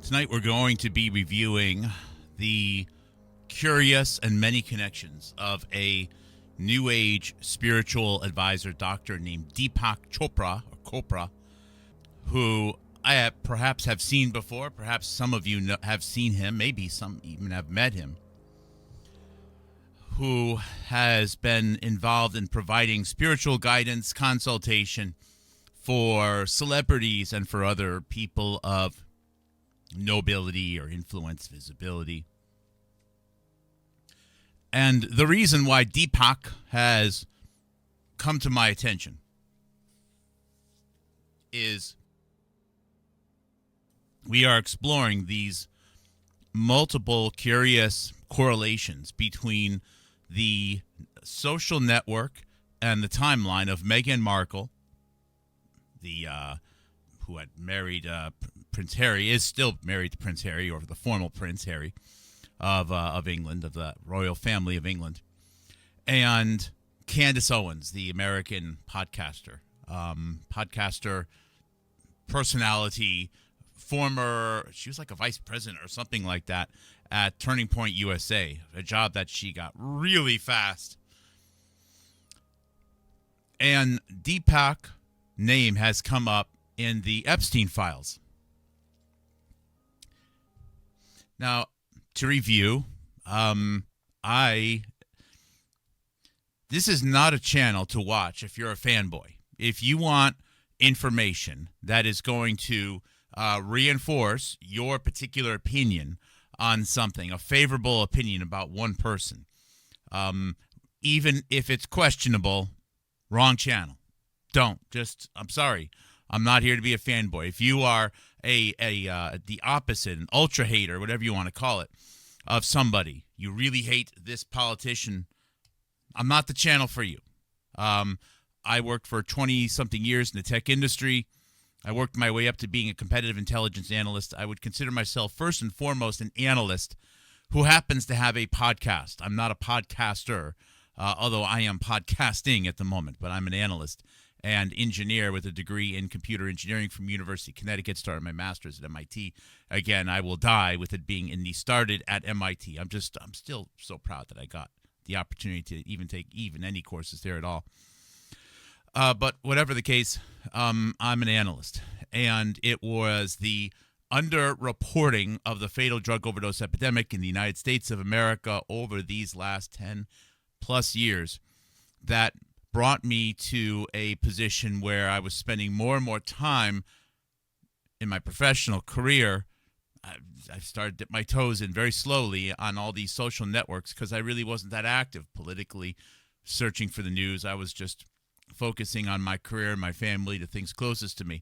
Tonight we're going to be reviewing the curious and many connections of a New Age spiritual advisor doctor named DEEPAK Chopra, who I perhaps have seen before. Perhaps some of you have seen him. Maybe some even have met him. Who has been involved in providing spiritual guidance, consultation for celebrities and for other people of nobility or influence, visibility. And the reason why DEEPAK has come to my attention is we are exploring these multiple curious correlations between the social network and the timeline of Meghan Markle, who had married Prince Harry, is still married to Prince Harry, or the formal Prince Harry of England, of the royal family of England, and Candace Owens, the American podcaster, personality, she was like a vice president or something like that at Turning Point USA, a job that she got really fast. And DEEPAK name has come up in the Epstein files. Now, to review, this is not a channel to watch if you're a fanboy. If you want information that is going to reinforce your particular opinion on something, a favorable opinion about one person, even if it's questionable, wrong channel. I'm sorry. I'm not here to be a fanboy. If you are the opposite, an ultra hater, whatever you want to call it, of somebody, you really hate this politician, I'm not the channel for you. I worked for 20-something years in the tech industry. I worked my way up to being a competitive intelligence analyst. I would consider myself first and foremost an analyst who happens to have a podcast. I'm not a podcaster, although I am podcasting at the moment, but I'm an analyst and engineer with a degree in computer engineering from University of Connecticut. Started my master's at MIT. Again, I will die with it being started at MIT. I'm still so proud that I got the opportunity to even take any courses there at all. But whatever the case, I'm an analyst, and it was the underreporting of the fatal drug overdose epidemic in the United States of America over these last 10 plus years that brought me to a position where I was spending more and more time in my professional career. I started to dip my toes in very slowly on all these social networks because I really wasn't that active politically, searching for the news. I was just focusing on my career and my family, the things closest to me,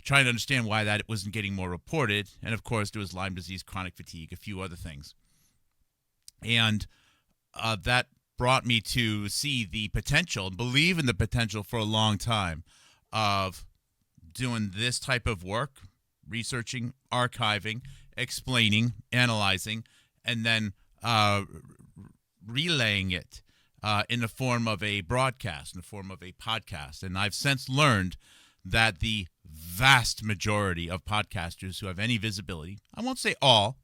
trying to understand why that it wasn't getting more reported. And, of course, there was Lyme disease, chronic fatigue, a few other things. And that brought me to see the potential and believe in the potential for a long time of doing this type of work, researching, archiving, explaining, analyzing, and then relaying it in the form of a broadcast, in the form of a podcast. And I've since learned that the vast majority of podcasters who have any visibility, I won't say all,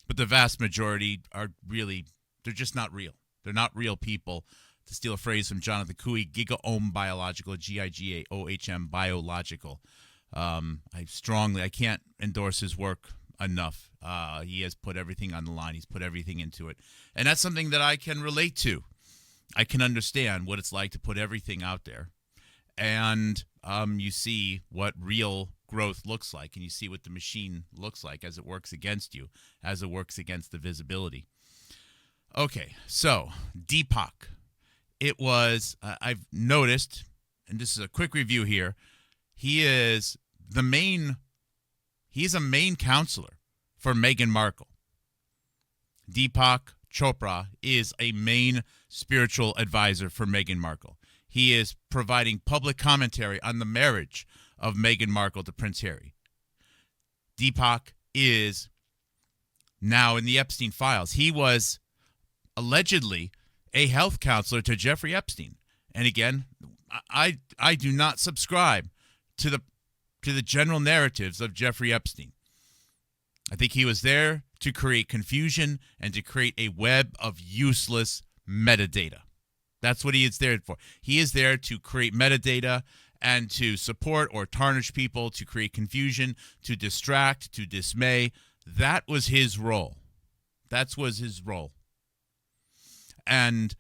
but the vast majority are really, they're just not real. They're not real people. To steal a phrase from Jonathan Cooey, gigaohm biological, Gigaohm biological. I can't endorse his work enough. He has put everything on the line. He's put everything into it. And that's something that I can relate to. I can understand what it's like to put everything out there. And you see what real growth looks like, and you see what the machine looks like as it works against you, as it works against the visibility. Okay, so DEEPAK. It was, I've noticed, and this is a quick review here, he's a main counselor for Meghan Markle. DEEPAK Chopra is a main spiritual advisor for Meghan Markle. He is providing public commentary on the marriage of Meghan Markle to Prince Harry. DEEPAK is now in the Epstein files. He was allegedly a health counselor to Jeffrey Epstein. And again, I do not subscribe to the general narratives of Jeffrey Epstein. I think he was there to create confusion and to create a web of useless metadata. That's what he is there for. He is there to create metadata and to support or tarnish people, to create confusion, to distract, to dismay. That was his role. That was his role. And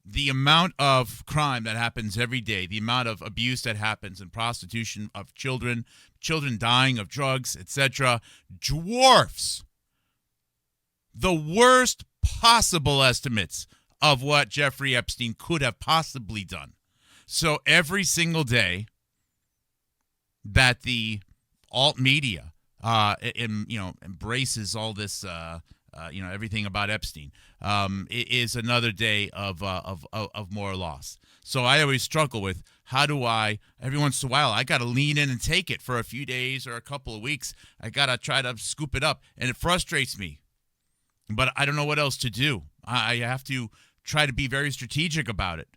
the amount of crime that happens every day, the amount of abuse that happens and prostitution of children, children dying of drugs, etc., dwarfs the worst possible estimates of what Jeffrey Epstein could have possibly done. So every single day that the alt media embraces all this everything about Epstein, it is another day of more loss. So I always struggle with, how do I, every once in a while, I got to lean in and take it for a few days or a couple of weeks. I got to try to scoop it up, and it frustrates me. But I don't know what else to do. I have to try to be very strategic about it.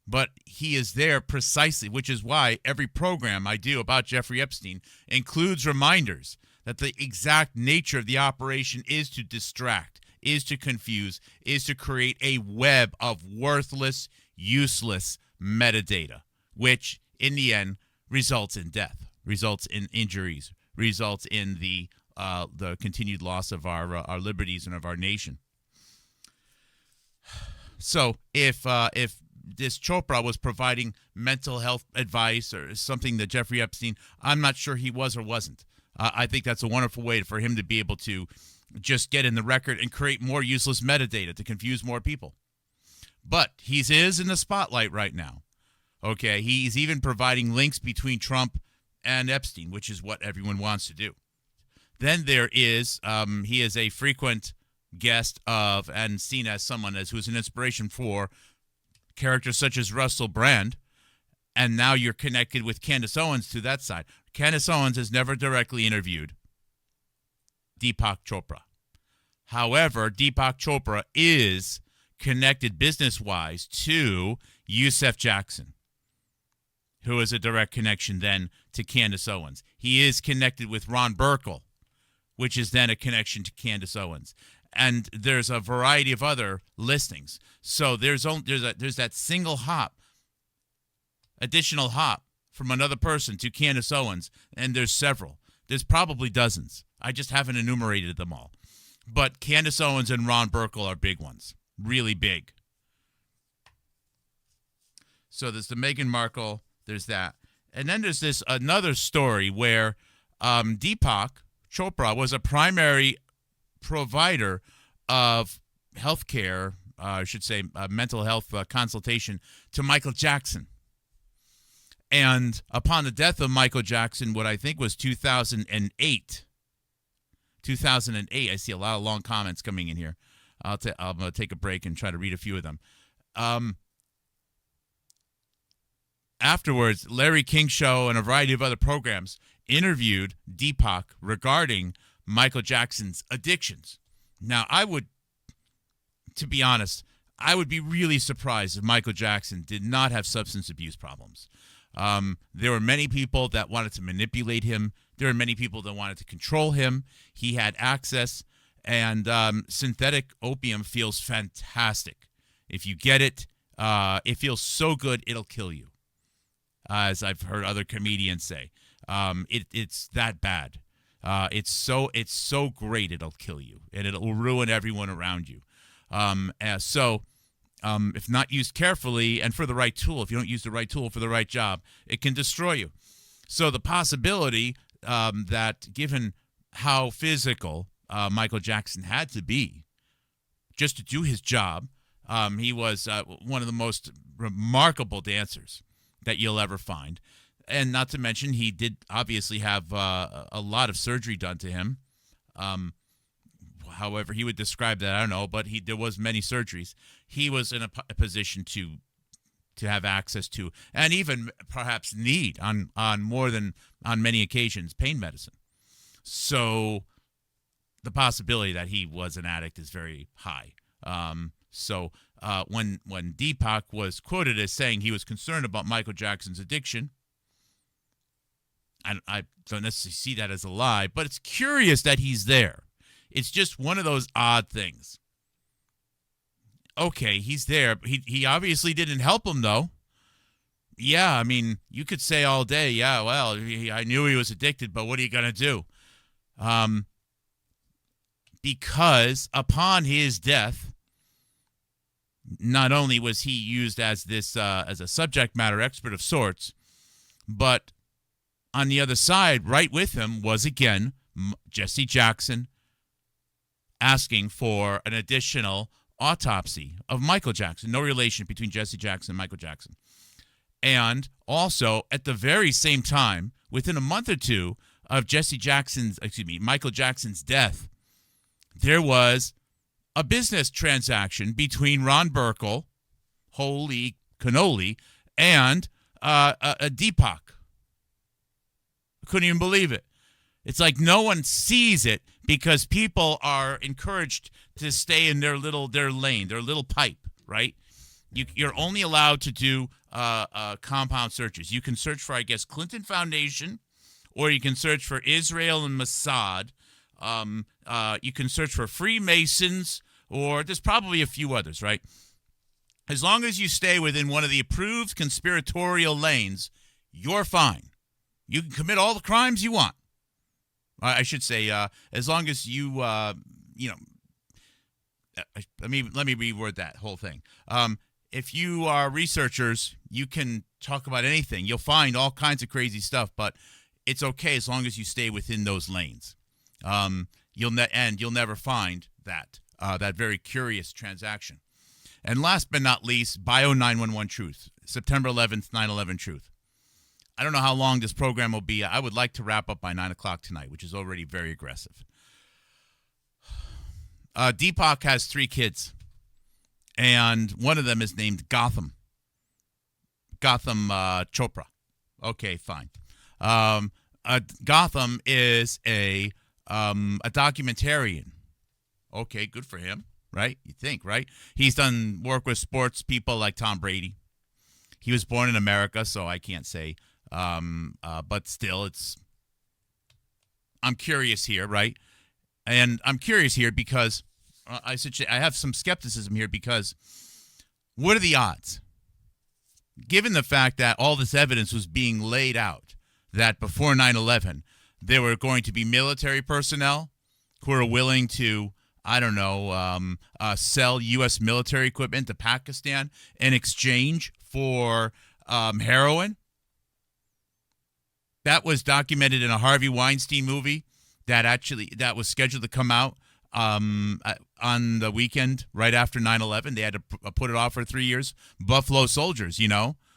But he is there precisely, which is why every program I do about Jeffrey Epstein includes reminders that the exact nature of the operation is to distract, is to confuse, is to create a web of worthless, useless metadata, which in the end results in death, results in injuries, results in the continued loss of our liberties and of our nation. So if this Chopra was providing mental health advice or something that Jeffrey Epstein, I'm not sure he was or wasn't. I think that's a wonderful way for him to be able to just get in the record and create more useless metadata to confuse more people. But he is in the spotlight right now. Okay, he's even providing links between Trump and Epstein, which is what everyone wants to do. Then there is, he is a frequent guest of and seen as someone who's an inspiration for characters such as Russell Brand. And now you're connected with Candace Owens to that side. Candace Owens has never directly interviewed DEEPAK Chopra. However, DEEPAK Chopra is connected business-wise to Yusef Jackson, who is a direct connection then to Candace Owens. He is connected with Ron Burkle, which is then a connection to Candace Owens. And there's a variety of other listings. So there's that single hop, additional hop from another person to Candace Owens, and there's several. There's probably dozens. I just haven't enumerated them all. But Candace Owens and Ron Burkle are big ones, really big. So there's the Meghan Markle, there's that. And then there's this another story where DEEPAK Chopra was a primary provider of health care, I should say mental health consultation to Michael Jackson. And upon the death of Michael Jackson, what I think was 2008, I see a lot of long comments coming in here. I'm going to take a break and try to read a few of them. Afterwards, Larry King Show and a variety of other programs interviewed DEEPAK regarding Michael Jackson's addictions. Now, to be honest, I would be really surprised if Michael Jackson did not have substance abuse problems. There were many people that wanted to manipulate him. There were many people that wanted to control him. He had access, and synthetic opium feels fantastic. If you get it, it feels so good it'll kill you, as I've heard other comedians say. It's that bad. It's so great it'll kill you, and it'll ruin everyone around you. If not used carefully and for the right tool, if you don't use the right tool for the right job, it can destroy you. So the possibility that given how physical Michael Jackson had to be just to do his job, he was one of the most remarkable dancers that you'll ever find. And not to mention, he did obviously have a lot of surgery done to him. However he would describe that, I don't know, but there was many surgeries. He was in a position to have access to, and even perhaps need on many occasions, pain medicine. So the possibility that he was an addict is very high. When DEEPAK was quoted as saying he was concerned about Michael Jackson's addiction, I don't necessarily see that as a lie, but it's curious that he's there. It's just one of those odd things. Okay, he's there. He obviously didn't help him, though. Yeah, I mean, you could say all day, yeah, well, I knew he was addicted, but what are you going to do? Because upon his death, not only was he used as as a subject matter expert of sorts, but on the other side, right with him, was again Jesse Jackson asking for an additional autopsy of Michael Jackson. No relation between Jesse Jackson and Michael Jackson. And also, at the very same time, within a month or two of Michael Jackson's death, there was a business transaction between Ron Burkle, holy cannoli, and a DEEPAK. Couldn't even believe it. It's like no one sees it because people are encouraged to stay in their lane, their little pipe, right? You're only allowed to do compound searches. You can search for, I guess, Clinton Foundation, or you can search for Israel and Mossad. You can search for Freemasons, or there's probably a few others, right? As long as you stay within one of the approved conspiratorial lanes, you're fine. You can commit all the crimes you want. I should say, as long as you, let me reword that whole thing. If you are researchers, you can talk about anything. You'll find all kinds of crazy stuff, but it's okay as long as you stay within those lanes. You'll never find that very curious transaction. And last but not least, Bio 911 Truth, September 11th, 9/11 Truth. I don't know how long this program will be. I would like to wrap up by 9 o'clock tonight, which is already very aggressive. DEEPAK has 3 kids, and one of them is named Gotham Chopra. Okay, fine. Gotham is a documentarian. Okay, good for him, right? You think, right? He's done work with sports people like Tom Brady. He was born in America, so I can't say. But still, I'm curious here, right? And I'm curious here because I have some skepticism here because what are the odds? Given the fact that all this evidence was being laid out, that before 9/11, there were going to be military personnel who are willing to, sell U.S. military equipment to Pakistan in exchange for heroin. That was documented in a Harvey Weinstein movie that was scheduled to come out on the weekend right after 9/11. They had to put it off for 3 years. Buffalo Soldiers,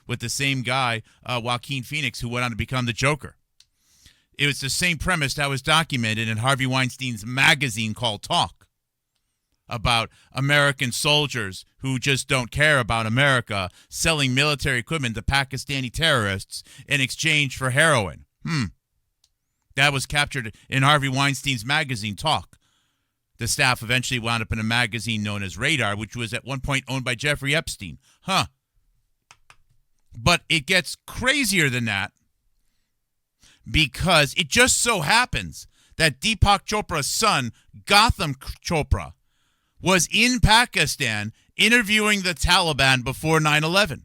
with the same guy, Joaquin Phoenix, who went on to become the Joker. It was the same premise that was documented in Harvey Weinstein's magazine called Talk, about American soldiers who just don't care about America selling military equipment to Pakistani terrorists in exchange for heroin. That was captured in Harvey Weinstein's magazine, Talk. The staff eventually wound up in a magazine known as Radar, which was at one point owned by Jeffrey Epstein. But it gets crazier than that because it just so happens that DEEPAK Chopra's son, Gotham Chopra, was in Pakistan interviewing the Taliban before 9/11.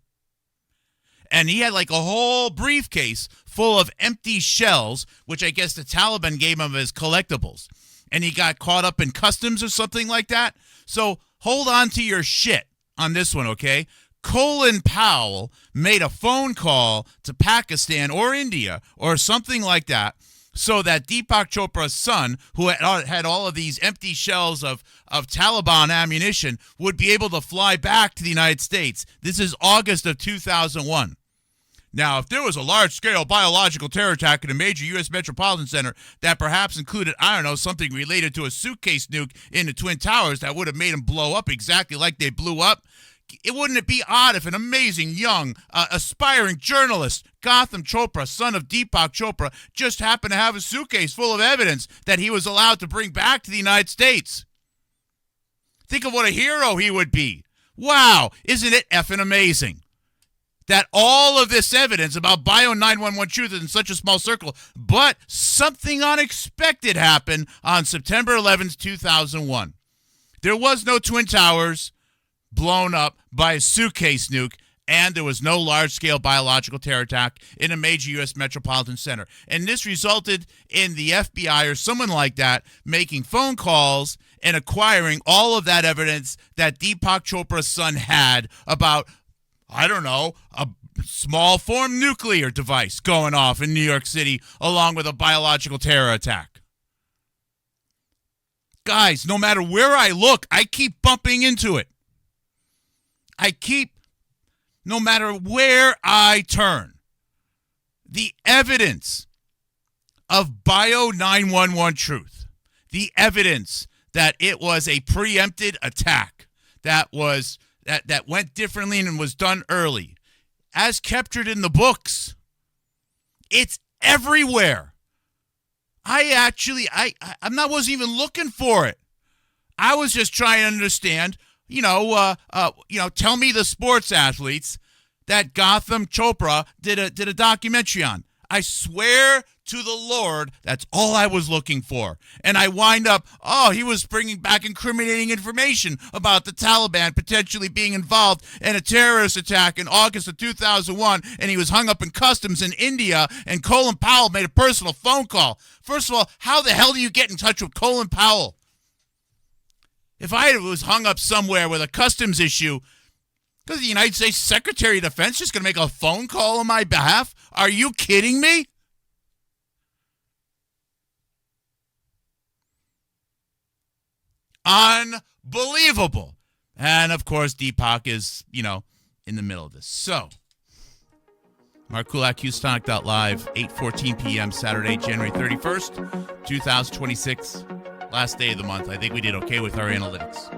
And he had like a whole briefcase full of empty shells, which I guess the Taliban gave him as collectibles. And he got caught up in customs or something like that. So hold on to your shit on this one, okay? Colin Powell made a phone call to Pakistan or India or something like that, so that DEEPAK Chopra's son, who had all of these empty shells of Taliban ammunition, would be able to fly back to the United States. This is August of 2001. Now, if there was a large-scale biological terror attack in a major U.S. metropolitan center that perhaps included, something related to a suitcase nuke in the Twin Towers that would have made them blow up exactly like they blew up, wouldn't it be odd if an amazing, young, aspiring journalist, Gotham Chopra, son of DEEPAK Chopra, just happened to have a suitcase full of evidence that he was allowed to bring back to the United States? Think of what a hero he would be. Wow, isn't it effing amazing? that all of this evidence about Bio 911 truth is in such a small circle, but something unexpected happened on September 11th, 2001. There was no Twin Towers blown up by a suitcase nuke, and there was no large-scale biological terror attack in a major U.S. metropolitan center. And this resulted in the FBI or someone like that making phone calls and acquiring all of that evidence that Deepak Chopra's son had about, I don't know, a small form nuclear device going off in New York City along with a biological terror attack. Guys, no matter where I look, I keep bumping into it. No matter where I turn, the evidence of Bio 911 truth, the evidence that it was a preempted attack that went differently and was done early, as captured in the books, it's everywhere. I wasn't even looking for it. I was just trying to understand. Tell me the sports athletes that Gotham Chopra did a documentary on. I swear to the Lord, that's all I was looking for. And I wind up, he was bringing back incriminating information about the Taliban potentially being involved in a terrorist attack in August of 2001, and he was hung up in customs in India, and Colin Powell made a personal phone call. First of all, how the hell do you get in touch with Colin Powell? If I was hung up somewhere with a customs issue, because the United States Secretary of Defense just going to make a phone call on my behalf? Are you kidding me? Unbelievable. And, of course, DEEPAK is, in the middle of this. So, Markle at Live, 8:14 p.m. Saturday, January 31st, 2026. Last day of the month. I think we did okay with our analytics.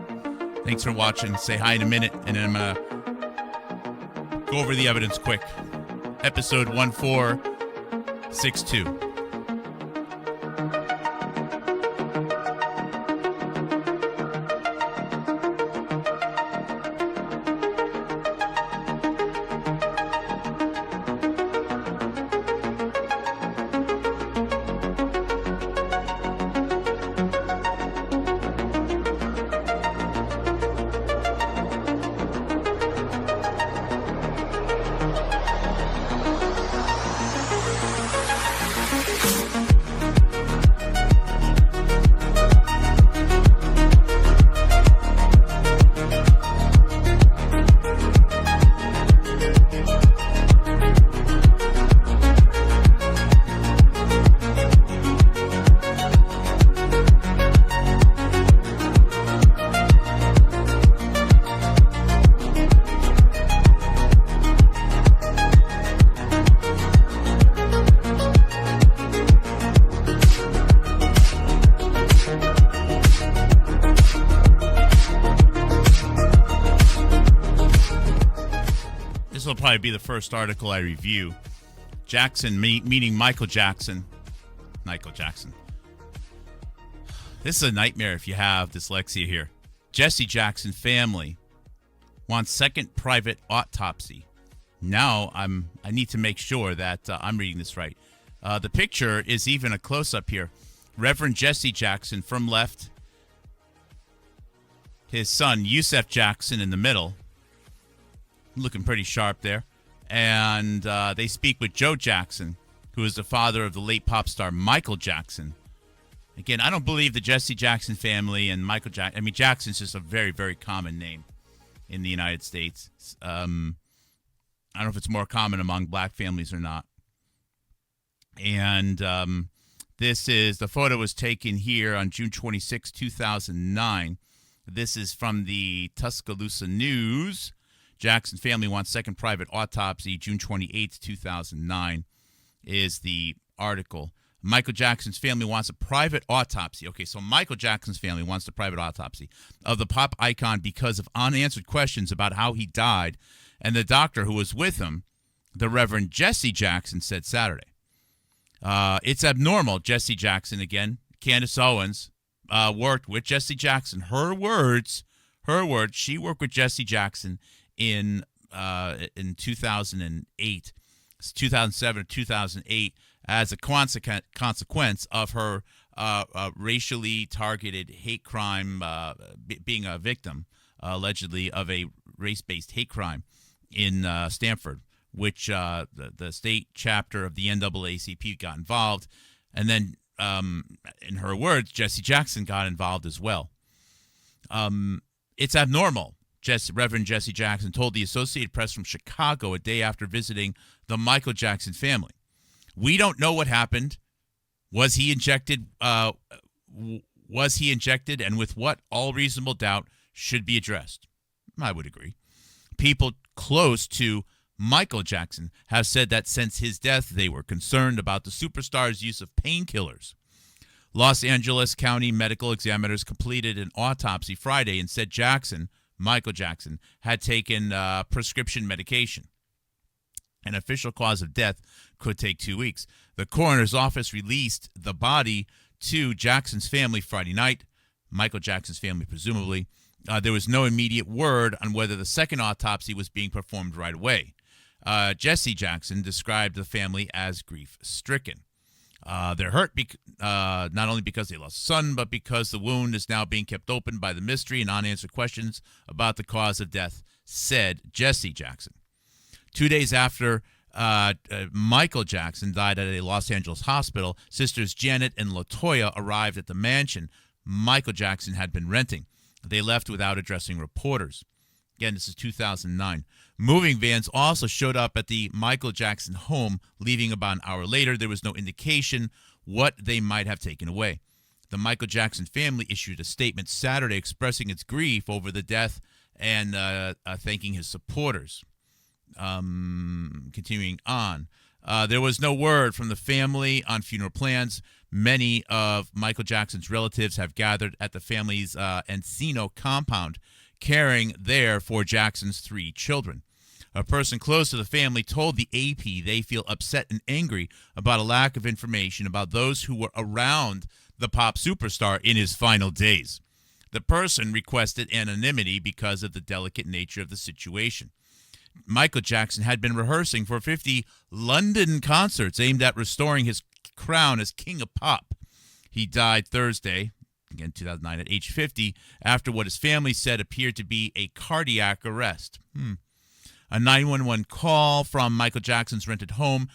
Thanks for watching. Say hi in a minute, and then I'm going to go over the evidence quick. Episode 1462. Probably be the first article I review. Jackson, meaning Michael Jackson. Michael Jackson. This is a nightmare if you have dyslexia here. Jesse Jackson family wants second private autopsy. Now I need to make sure that I'm reading this right. The picture is even a close-up here. Reverend Jesse Jackson from left. His son, Yusef Jackson, in the middle. Looking pretty sharp there. And they speak with Joe Jackson, who is the father of the late pop star Michael Jackson. Again, I don't believe the Jesse Jackson family and Michael Jackson. I mean, Jackson's just a very, very common name in the United States. I don't know if it's more common among black families or not. And the photo was taken here on June 26, 2009. This is from the Tuscaloosa News. Jackson family wants second private autopsy. June 28, 2009 is the article. Michael Jackson's family wants a private autopsy. Okay, so Michael Jackson's family wants a private autopsy of the pop icon because of unanswered questions about how he died. And the doctor who was with him, the Reverend Jesse Jackson, said Saturday. It's abnormal. Jesse Jackson, again, Candace Owens, worked with Jesse Jackson. Her words, she worked with Jesse Jackson in in 2008, 2007 or 2008, as a consequence of her racially targeted hate crime, being a victim, allegedly, of a race-based hate crime in Stanford, which the state chapter of the NAACP got involved. And then, in her words, Jesse Jackson got involved as well. It's abnormal, Reverend Jesse Jackson told the Associated Press from Chicago a day after visiting the Michael Jackson family. We don't know what happened. Was he injected? Was he injected, and with what? All reasonable doubt should be addressed. I would agree. People close to Michael Jackson have said that since his death, they were concerned about the superstar's use of painkillers. Los Angeles County medical examiners completed an autopsy Friday and said Michael Jackson, had taken prescription medication. An official cause of death could take 2 weeks. The coroner's office released the body to Jackson's family Friday night, Michael Jackson's family presumably. There was no immediate word on whether the second autopsy was being performed right away. Jesse Jackson described the family as grief-stricken. They're hurt not only because they lost a son, but because the wound is now being kept open by the mystery and unanswered questions about the cause of death, said Jesse Jackson. 2 days after Michael Jackson died at a Los Angeles hospital, sisters Janet and LaToya arrived at the mansion Michael Jackson had been renting. They left without addressing reporters. Again, this is 2009. Moving vans also showed up at the Michael Jackson home, leaving about an hour later. There was no indication what they might have taken away. The Michael Jackson family issued a statement Saturday expressing its grief over the death and thanking his supporters. Continuing on. There was no word from the family on funeral plans. Many of Michael Jackson's relatives have gathered at the family's Encino compound, caring there for Jackson's 3 children. A person close to the family told the AP they feel upset and angry about a lack of information about those who were around the pop superstar in his final days. The person requested anonymity because of the delicate nature of the situation. Michael Jackson had been rehearsing for 50 London concerts aimed at restoring his crown as King of Pop. He died Thursday, again 2009, at age 50, after what his family said appeared to be a cardiac arrest. A 911 call from Michael Jackson's rented home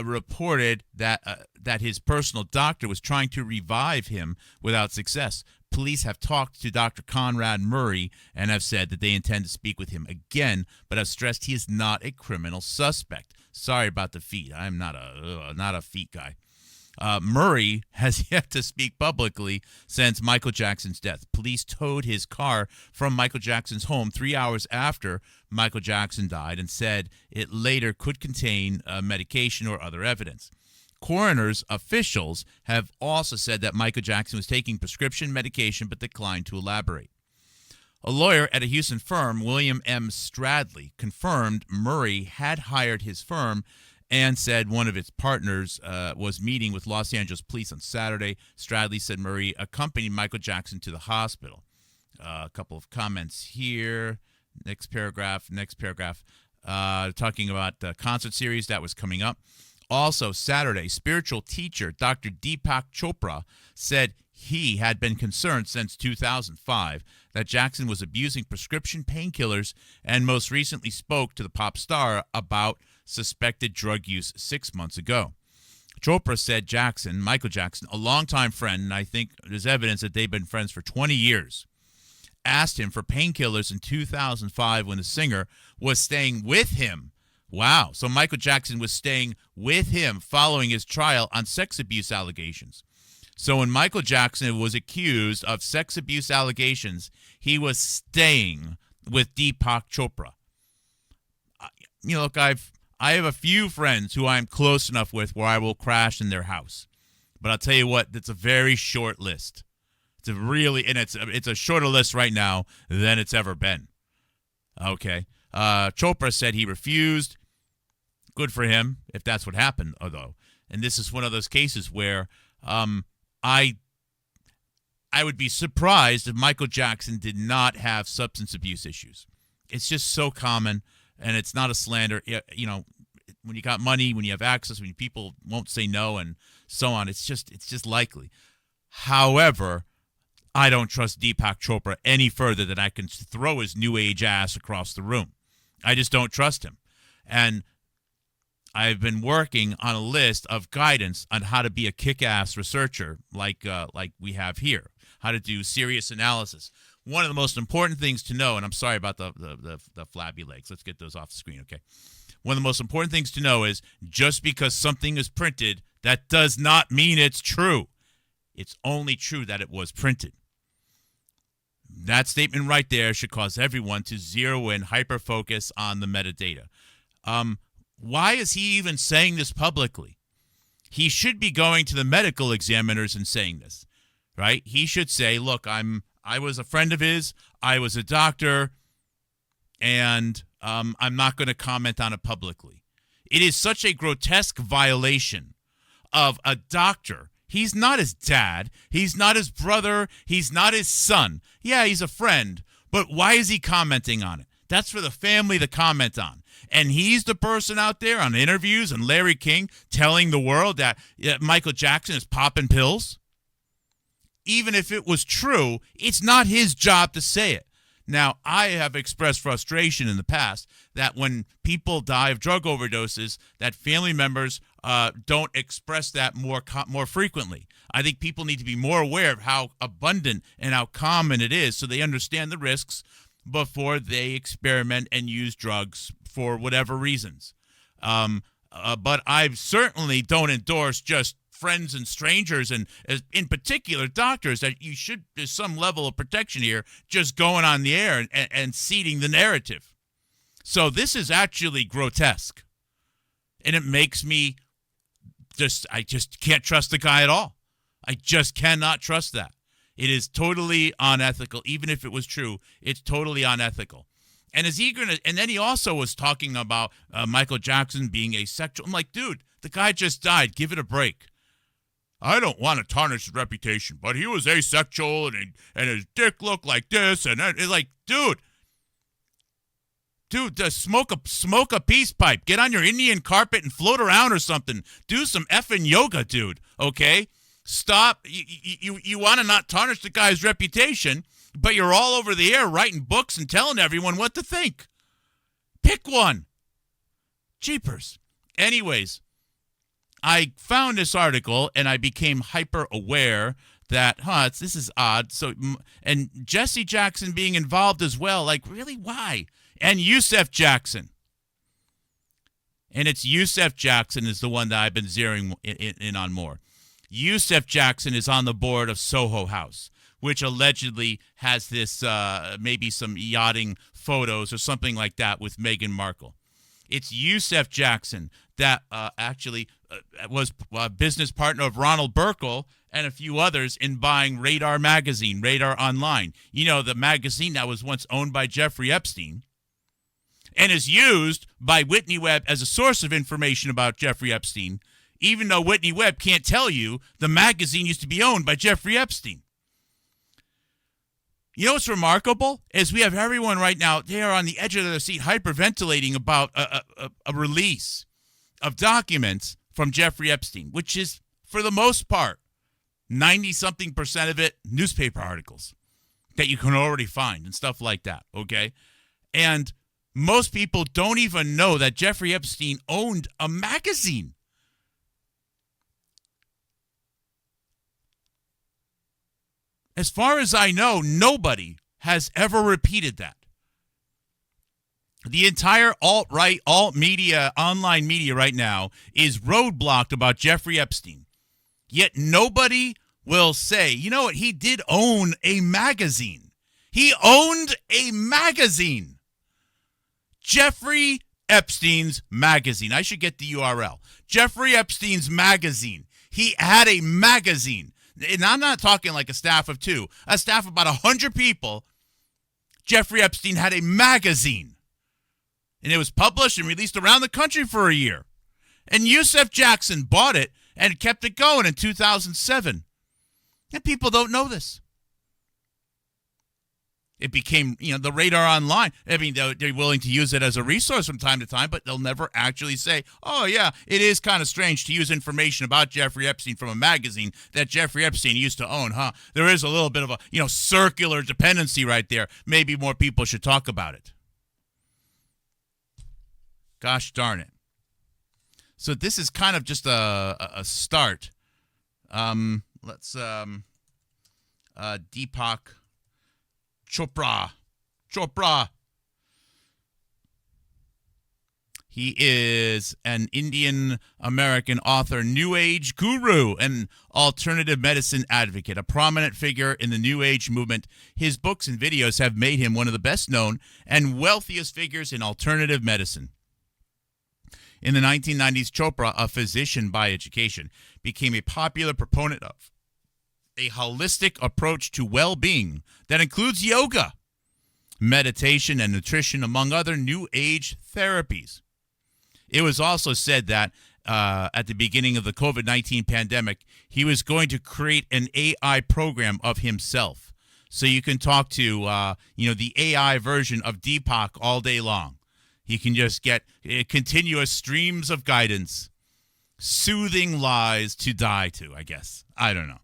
reported that his personal doctor was trying to revive him without success. Police have talked to Dr. Conrad Murray and have said that they intend to speak with him again, but have stressed he is not a criminal suspect. Sorry about the feet. I'm not a feet guy. Murray has yet to speak publicly since Michael Jackson's death. Police towed his car from Michael Jackson's home 3 hours after Michael Jackson died and said it later could contain medication or other evidence. Coroner's officials have also said that Michael Jackson was taking prescription medication but declined to elaborate. A lawyer at a Houston firm, William M. Stradley, confirmed Murray had hired his firm and said one of its partners was meeting with Los Angeles police on Saturday. Stradley said Murray accompanied Michael Jackson to the hospital. A couple of comments here. Next paragraph. Talking about the concert series that was coming up. Also, Saturday, spiritual teacher Dr. Deepak Chopra said he had been concerned since 2005 that Jackson was abusing prescription painkillers and most recently spoke to the pop star about suspected drug use 6 months ago. Chopra said Michael Jackson, a longtime friend, and I think there's evidence that they've been friends for 20 years, asked him for painkillers in 2005 when the singer was staying with him. Wow. So Michael Jackson was staying with him following his trial on sex abuse allegations. So when Michael Jackson was accused of sex abuse allegations, he was staying with Deepak Chopra. Look, I have a few friends who I'm close enough with where I will crash in their house. But I'll tell you what, it's a very short list. It's a shorter list right now than it's ever been. Okay. Chopra said he refused. Good for him, if that's what happened, though. And this is one of those cases where I would be surprised if Michael Jackson did not have substance abuse issues. It's just so common. and it's not a slander. You know, when you got money, when you have access, when people won't say no and so on, it's just likely. However, I don't trust Deepak Chopra any further than I can throw his new age ass across the room. I just don't trust him. And I've been working on a list of guidance on how to be a kick-ass researcher like we have here, how to do serious analysis. One of the most important things to know, and I'm sorry about the flabby legs. Let's get those off the screen, okay? One of the most important things to know is just because something is printed, that does not mean it's true. It's only true that it was printed. That statement right there should cause everyone to zero in, hyper-focus on the metadata. Why is he even saying this publicly? He should be going to the medical examiners and saying this, right? He should say, look, I was a friend of his, I was a doctor, and I'm not going to comment on it publicly. It is such a grotesque violation of a doctor. He's not his dad. He's not his brother. He's not his son. Yeah, he's a friend, but why is he commenting on it? That's for the family to comment on. And he's the person out there on interviews and Larry King telling the world that Michael Jackson is popping pills. Even if it was true, it's not his job to say it. Now, I have expressed frustration in the past that when people die of drug overdoses, that family members don't express that more frequently. I think people need to be more aware of how abundant and how common it is so they understand the risks before they experiment and use drugs for whatever reasons. But I certainly don't endorse just friends and strangers, and in particular doctors, that you should, there's some level of protection here, just going on the air and seeding the narrative. So this is actually grotesque. And it makes me I just can't trust the guy at all. I just cannot trust that. It is totally unethical. Even if it was true, it's totally unethical. And is he gonna? And then he also was talking about Michael Jackson being asexual. I'm like, dude, the guy just died. Give it a break. I don't want to tarnish his reputation, but he was asexual and his dick looked like this, and it's like, dude, just smoke a peace pipe. Get on your Indian carpet and float around or something. Do some effing yoga, dude. Okay, stop. You want to not tarnish the guy's reputation, but you're all over the air writing books and telling everyone what to think. Pick one. Jeepers. Anyways, I found this article and I became hyper aware that, this is odd. So, and Jesse Jackson being involved as well. Like, really, why? And Yusef Jackson. And it's Yusef Jackson is the one that I've been zeroing in on more. Yusef Jackson is on the board of Soho House, which allegedly has this maybe some yachting photos or something like that with Meghan Markle. It's Yusef Jackson that actually was a business partner of Ronald Burkle and a few others in buying Radar magazine, Radar Online. You know, the magazine that was once owned by Jeffrey Epstein and is used by Whitney Webb as a source of information about Jeffrey Epstein, even though Whitney Webb can't tell you the magazine used to be owned by Jeffrey Epstein. You know what's remarkable is we have everyone right now, they are on the edge of their seat hyperventilating about a release of documents from Jeffrey Epstein, which is, for the most part, 90-something% of it newspaper articles that you can already find and stuff like that, okay? And most people don't even know that Jeffrey Epstein owned a magazine. As far as I know, nobody has ever repeated that. The entire alt-right, alt-media, online media right now is roadblocked about Jeffrey Epstein. Yet nobody will say, you know what, he did own a magazine. He owned a magazine. Jeffrey Epstein's magazine. I should get the URL. Jeffrey Epstein's magazine. He had a magazine. And I'm not talking like a staff of two, a staff of about 100 people. Jeffrey Epstein had a magazine. And it was published and released around the country for a year. And Yusef Jackson bought it and kept it going in 2007. And people don't know this. It became, the radar online. I mean, they're willing to use it as a resource from time to time, but they'll never actually say, oh, yeah, it is kind of strange to use information about Jeffrey Epstein from a magazine that Jeffrey Epstein used to own, huh? There is a little bit of a, circular dependency right there. Maybe more people should talk about it. Gosh darn it. So this is kind of just a start. Let's Deepak Chopra. He is an Indian-American author, New Age guru, and alternative medicine advocate, a prominent figure in the New Age movement. His books and videos have made him one of the best-known and wealthiest figures in alternative medicine. In the 1990s, Chopra, a physician by education, became a popular proponent of a holistic approach to well-being that includes yoga, meditation, and nutrition, among other New Age therapies. It was also said that at the beginning of the COVID-19 pandemic, he was going to create an AI program of himself. So you can talk to, the AI version of DEEPAK all day long. He can just get continuous streams of guidance, soothing lies to die to, I guess. I don't know.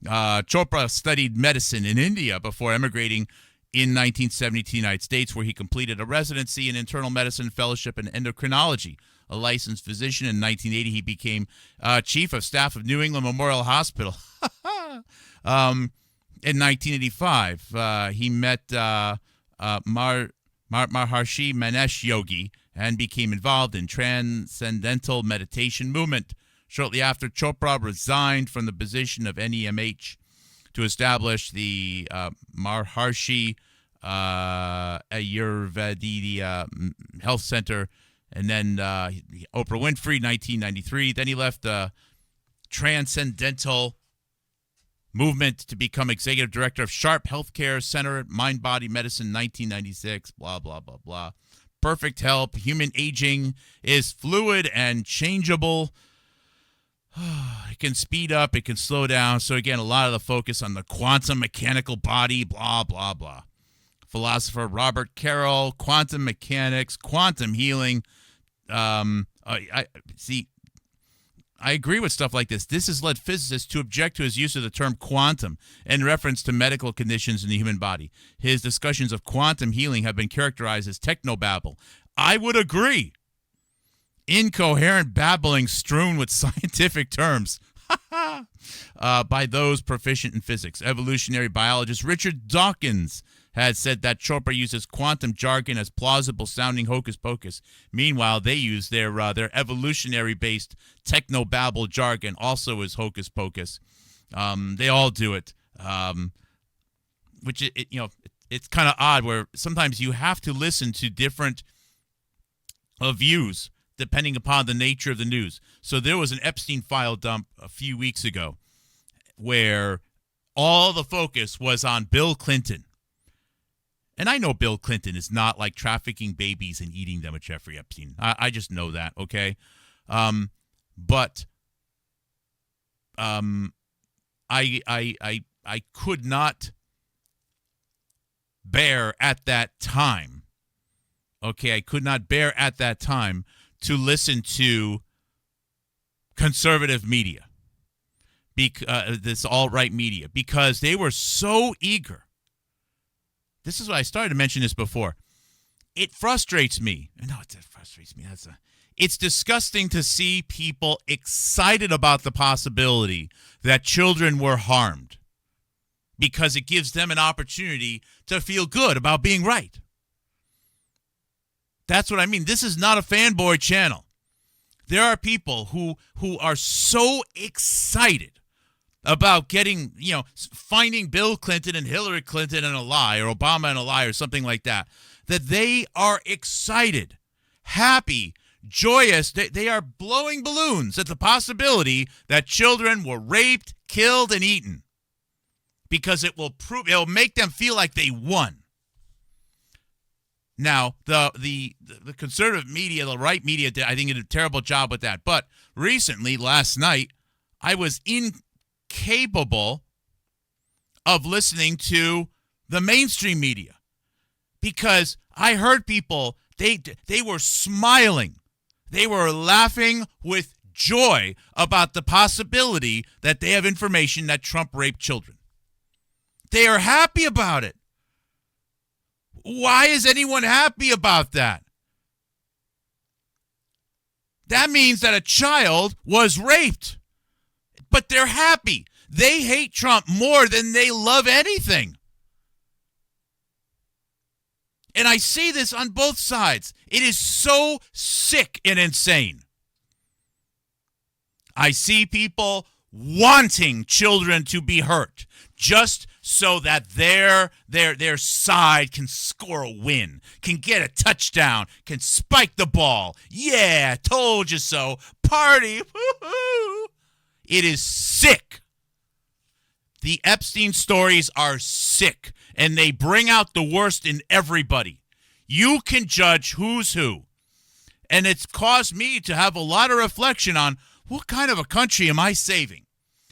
Chopra studied medicine in India before emigrating in 1970 to the United States, where he completed a residency in internal medicine, fellowship in endocrinology. A licensed physician in 1980, he became chief of staff of New England Memorial Hospital. In 1985, he met Maharshi Manesh Yogi and became involved in transcendental meditation movement. Shortly after, Chopra resigned from the position of NEMH to establish the Maharshi Ayurveda Health Center, and then Oprah Winfrey, 1993. Then he left the Transcendental Movement to become executive director of Sharp Healthcare Center, Mind Body Medicine, 1996, blah, blah, blah, blah. Perfect help. Human aging is fluid and changeable. It can speed up, it can slow down. So again, a lot of the focus on the quantum mechanical body, blah, blah, blah. Philosopher Robert Carroll, quantum mechanics, quantum healing. I agree with stuff like this. This has led physicists to object to his use of the term quantum in reference to medical conditions in the human body. His discussions of quantum healing have been characterized as technobabble. I would agree. Incoherent babbling strewn with scientific terms by those proficient in physics. Evolutionary biologist Richard Dawkins had said that Chopra uses quantum jargon as plausible-sounding hocus-pocus. Meanwhile, they use their evolutionary-based technobabble jargon also as hocus-pocus. They all do it, which it's kind of odd where sometimes you have to listen to different views depending upon the nature of the news. So there was an Epstein file dump a few weeks ago where all the focus was on Bill Clinton. And I know Bill Clinton is not like trafficking babies and eating them with Jeffrey Epstein. I just know that, okay? But I could not bear at that time, okay? I could not bear at that time to listen to conservative media, this alt-right media, because they were so eager. This is what I started to mention this before. It frustrates me. No, it frustrates me. It's disgusting to see people excited about the possibility that children were harmed because it gives them an opportunity to feel good about being right. That's what I mean. This is not a fanboy channel. There are people who are so excited about getting, finding Bill Clinton and Hillary Clinton in a lie, or Obama in a lie, or something like that, that they are excited, happy, joyous. They are blowing balloons at the possibility that children were raped, killed, and eaten, because it will make them feel like they won. Now, the conservative media, the right media, I think did a terrible job with that. But recently, last night, I was incapable of listening to the mainstream media, because I heard people, they were smiling. They were laughing with joy about the possibility that they have information that Trump raped children. They are happy about it. Why is anyone happy about that? That means that a child was raped. But they're happy. They hate Trump more than they love anything. And I see this on both sides. It is so sick and insane. I see people wanting children to be hurt just so that their side can score a win, can get a touchdown, can spike the ball. Yeah, told you so. Party. Woo-hoo. It is sick. The Epstein stories are sick, and they bring out the worst in everybody. You can judge who's who. And it's caused me to have a lot of reflection on what kind of a country am I saving?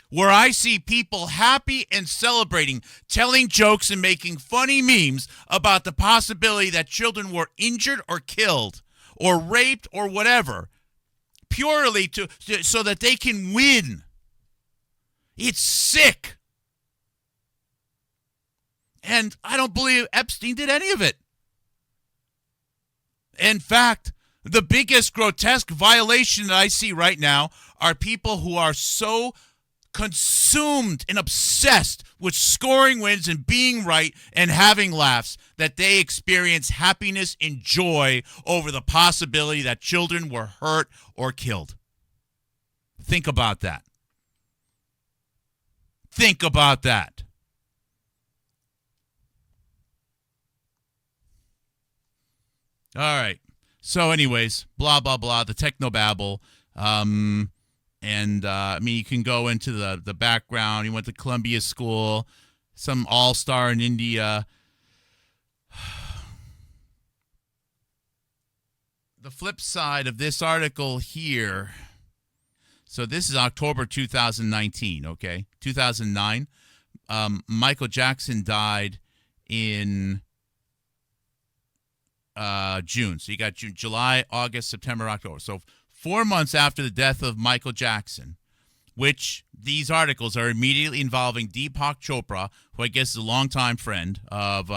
Where I see people happy and celebrating, telling jokes and making funny memes about the possibility that children were injured or killed or raped or whatever, purely so that they can win. It's sick. And I don't believe Epstein did any of it. In fact, the biggest grotesque violation that I see right now are people who are so consumed and obsessed with scoring wins and being right and having laughs that they experience happiness and joy over the possibility that children were hurt or killed. Think about that. Think about that. All right. So anyways, blah, blah, blah, the technobabble. I mean, you can go into the background. He went to Columbia School, some all-star in India. The flip side of this article here. So this is October 2019, okay? 2009. Michael Jackson died in June. So you got June, July, August, September, October. So 4 months after the death of Michael Jackson, which these articles are immediately involving Deepak Chopra, who I guess is a longtime friend of,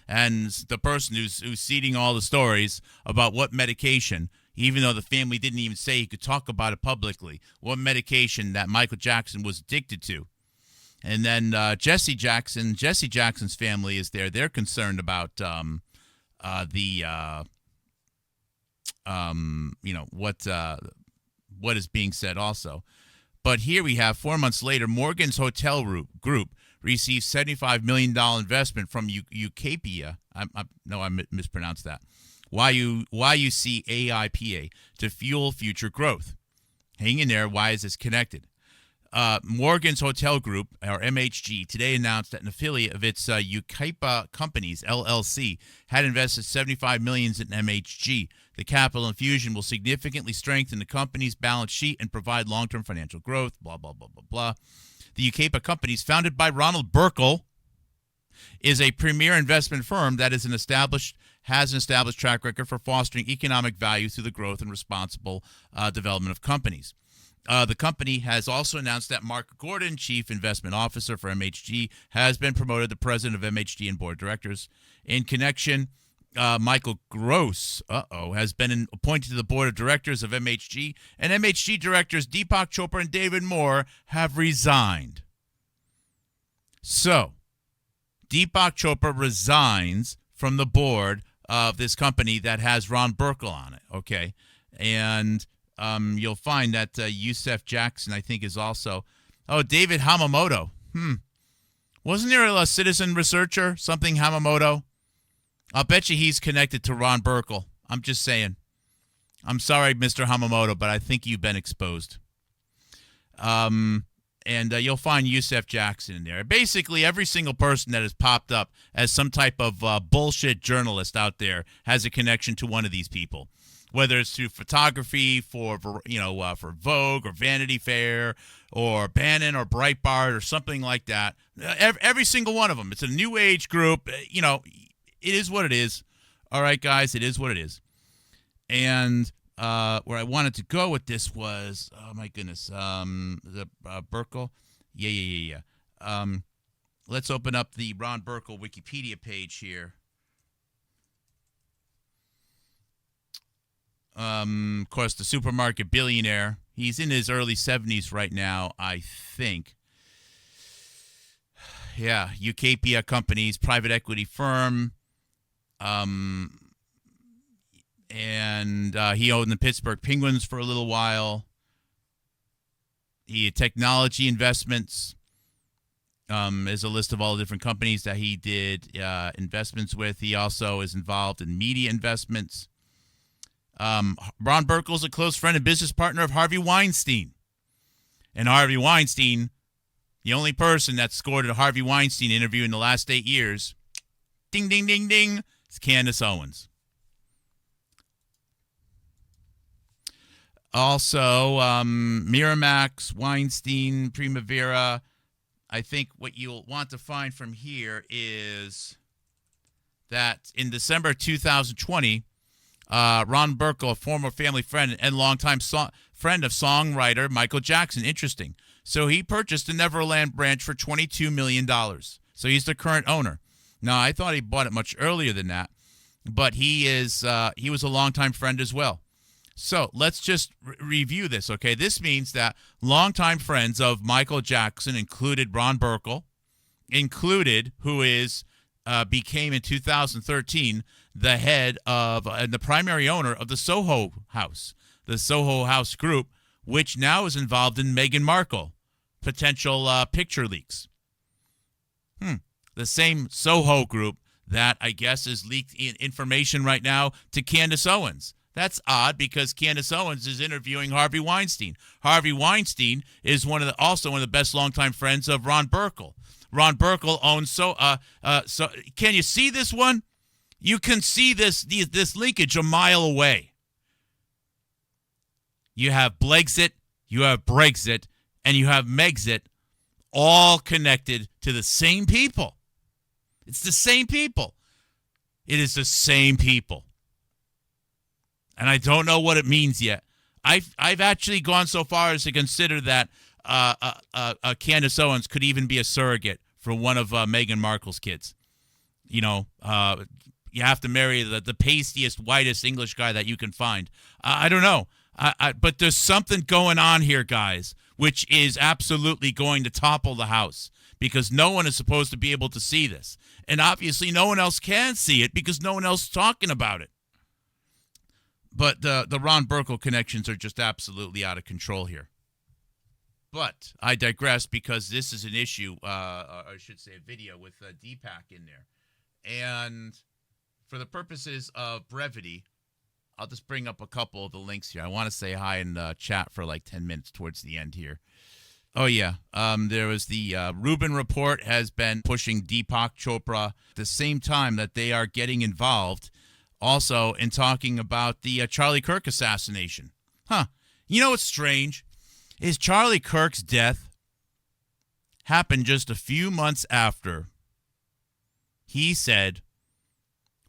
and the person who's seeding all the stories about what medication, even though the family didn't even say he could talk about it publicly, what medication that Michael Jackson was addicted to. And then Jesse Jackson's family is there. They're concerned about what is being said also. But here we have 4 months later, Morgan's Hotel Group received $75 million investment from UCAPIA. I mispronounced that. YUCAIPA to fuel future growth. Hang in there. Why is this connected? Morgan's Hotel Group, or MHG, today announced that an affiliate of its UCAPA Companies, LLC, had invested $75 million in MHG. The capital infusion will significantly strengthen the company's balance sheet and provide long-term financial growth, blah, blah, blah, blah, blah. The UCAPA Companies, founded by Ronald Burkle, is a premier investment firm that has an established track record for fostering economic value through the growth and responsible development of companies. The company has also announced that Mark Gordon, Chief Investment Officer for MHG, has been promoted to President of MHG and Board of Directors. In connection, Michael Gross has been appointed to the Board of Directors of MHG, and MHG directors Deepak Chopra and David Moore have resigned. So, Deepak Chopra resigns from the board of this company that has Ron Burkle on it, okay? And you'll find that Yusef Jackson, I think, is also... Oh, David Hamamoto. Wasn't there a citizen researcher, something Hamamoto? I'll bet you he's connected to Ron Burkle. I'm just saying. I'm sorry, Mr. Hamamoto, but I think you've been exposed. And you'll find Yusef Jackson in there. Basically, every single person that has popped up as some type of bullshit journalist out there has a connection to one of these people. whether it's through photography for Vogue or Vanity Fair or Bannon or Breitbart or something like that. Every single one of them. It's a new age group. It is what it is. All right, guys, it is what it is. And where I wanted to go with this was, oh my goodness, the Burkle. Yeah. Let's open up the Ron Burkle Wikipedia page here. Of course, the supermarket billionaire. He's in his early 70s right now, I think. Yeah, UKPia Companies, private equity firm. And he owned the Pittsburgh Penguins for a little while. He had technology investments. Is a list of all the different companies that he did investments with. He also is involved in media investments. Ron Burkle is a close friend and business partner of Harvey Weinstein. And Harvey Weinstein, the only person that scored a Harvey Weinstein interview in the last 8 years, ding, ding, ding, ding, is Candace Owens. Also, Miramax, Weinstein, Primavera. I think what you'll want to find from here is that in December 2020, Ron Burkle, a former family friend and longtime friend of songwriter Michael Jackson. Interesting. So he purchased the Neverland branch for $22 million. So he's the current owner. Now, I thought he bought it much earlier than that, but he was a longtime friend as well. So let's just review this, okay? This means that longtime friends of Michael Jackson included Ron Burkle, became in 2013 the head of and the primary owner of the Soho House Group, which now is involved in Meghan Markle potential picture leaks. The same Soho Group that I guess is leaked information right now to Candace Owens. That's odd because Candace Owens is interviewing Harvey Weinstein. Harvey Weinstein is also one of the best longtime friends of Ron Burkle. Ron Burkle owns so can you see this one? You can see this linkage a mile away. You have Blexit, you have Brexit, and you have Megxit, all connected to the same people. It's the same people. It is the same people. And I don't know what it means yet. I've actually gone so far as to consider that Candace Owens could even be a surrogate for one of Meghan Markle's kids. You have to marry the pastiest, whitest English guy that you can find. I don't know. But there's something going on here, guys, which is absolutely going to topple the house because no one is supposed to be able to see this. And obviously no one else can see it because no one else is talking about it. But the Ron Burkle connections are just absolutely out of control here. But I digress because this is an issue, or I should say a video with DEEPAK in there. And for the purposes of brevity, I'll just bring up a couple of the links here. I want to say hi in the chat for like 10 minutes towards the end here. Oh, yeah. There was the Rubin Report has been pushing Deepak Chopra at the same time that they are getting involved also in talking about the Charlie Kirk assassination. You know what's strange? Is Charlie Kirk's death happened just a few months after he said,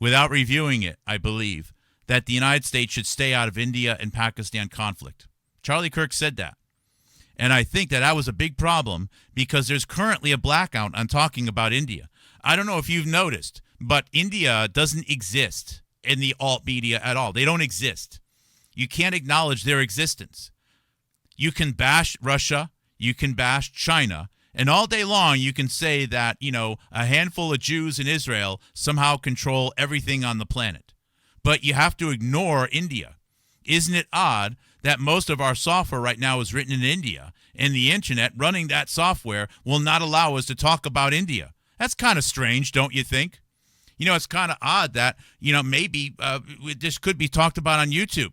without reviewing it, I believe, that the United States should stay out of India and Pakistan conflict. Charlie Kirk said that. And I think that was a big problem because there's currently a blackout on talking about India. I don't know if you've noticed, but India doesn't exist in the alt media at all. They don't exist. You can't acknowledge their existence. You can bash Russia, you can bash China, and all day long you can say that, a handful of Jews in Israel somehow control everything on the planet. But you have to ignore India. Isn't it odd that most of our software right now is written in India, and the internet running that software will not allow us to talk about India? That's kind of strange, don't you think? It's kind of odd that, maybe this could be talked about on YouTube.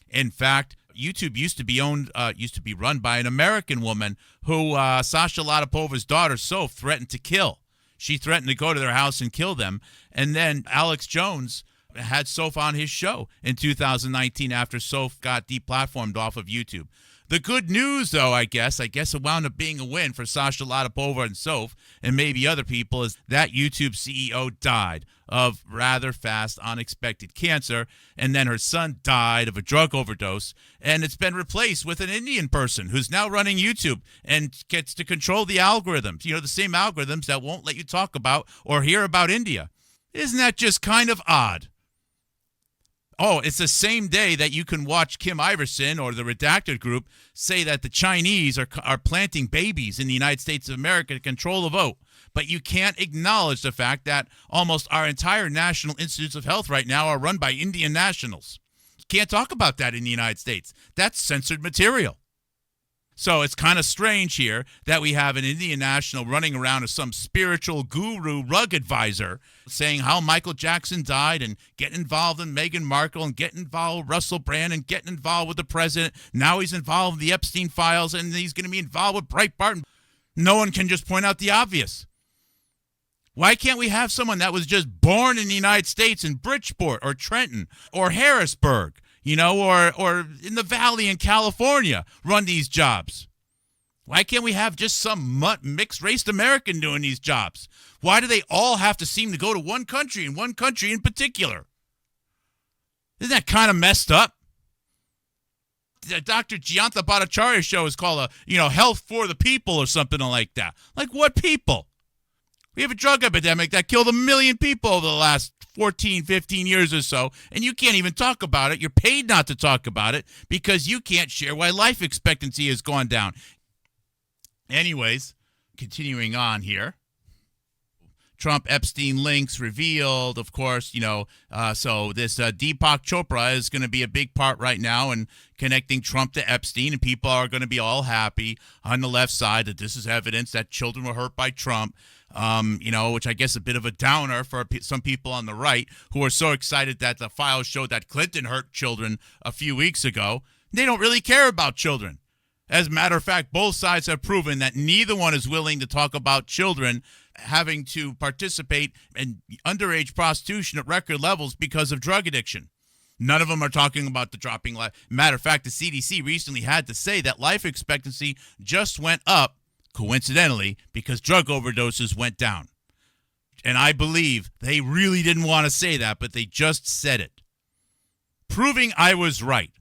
In fact, YouTube used to be run by an American woman who Sasha Latipova's daughter, Soph, threatened to kill. She threatened to go to their house and kill them. And then Alex Jones had Soph on his show in 2019 after Soph got deplatformed off of YouTube. The good news, though, I guess it wound up being a win for Sasha Latypova and Soph and maybe other people, is that YouTube CEO died of rather fast, unexpected cancer, and then her son died of a drug overdose, and it's been replaced with an Indian person who's now running YouTube and gets to control the algorithms, the same algorithms that won't let you talk about or hear about India. Isn't that just kind of odd? Oh, it's the same day that you can watch Kim Iverson or the Redacted Group say that the Chinese are planting babies in the United States of America to control the vote. But you can't acknowledge the fact that almost our entire national institutes of health right now are run by Indian nationals. You can't talk about that in the United States. That's censored material. So it's kind of strange here that we have an Indian national running around as some spiritual guru rug advisor saying how Michael Jackson died and getting involved in Meghan Markle and getting involved with Russell Brand and getting involved with the president. Now he's involved in the Epstein files and he's going to be involved with Breitbart. No one can just point out the obvious. Why can't we have someone that was just born in the United States in Bridgeport or Trenton or Harrisburg, or in the Valley in California, run these jobs? Why can't we have just some mixed-race American doing these jobs? Why do they all have to seem to go to one country, and one country in particular? Isn't that kind of messed up? The Dr. Gianta Bhattacharya show is called Health for the People or something like that. Like what people? We have a drug epidemic that killed 1 million people over the last 14, 15 years or so, and you can't even talk about it. You're paid not to talk about it because you can't share why life expectancy has gone down. Anyways, continuing on here. Trump Epstein links revealed, of course, so this Deepak Chopra is going to be a big part right now in connecting Trump to Epstein, and people are going to be all happy on the left side that this is evidence that children were hurt by Trump, which I guess a bit of a downer for some people on the right who are so excited that the files showed that Clinton hurt children a few weeks ago. They don't really care about children. As a matter of fact, both sides have proven that neither one is willing to talk about children having to participate in underage prostitution at record levels because of drug addiction. None of them are talking about the dropping life. Matter of fact, the CDC recently had to say that life expectancy just went up, coincidentally, because drug overdoses went down. And I believe they really didn't want to say that, but they just said it. Proving I was right.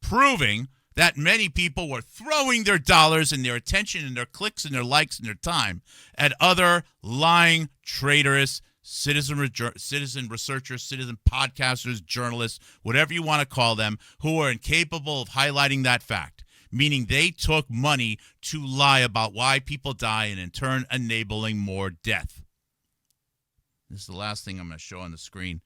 Proving that many people were throwing their dollars and their attention and their clicks and their likes and their time at other lying, traitorous citizen researchers, citizen podcasters, journalists, whatever you want to call them, who are incapable of highlighting that fact, meaning they took money to lie about why people die and in turn enabling more death. This is the last thing I'm going to show on the screen.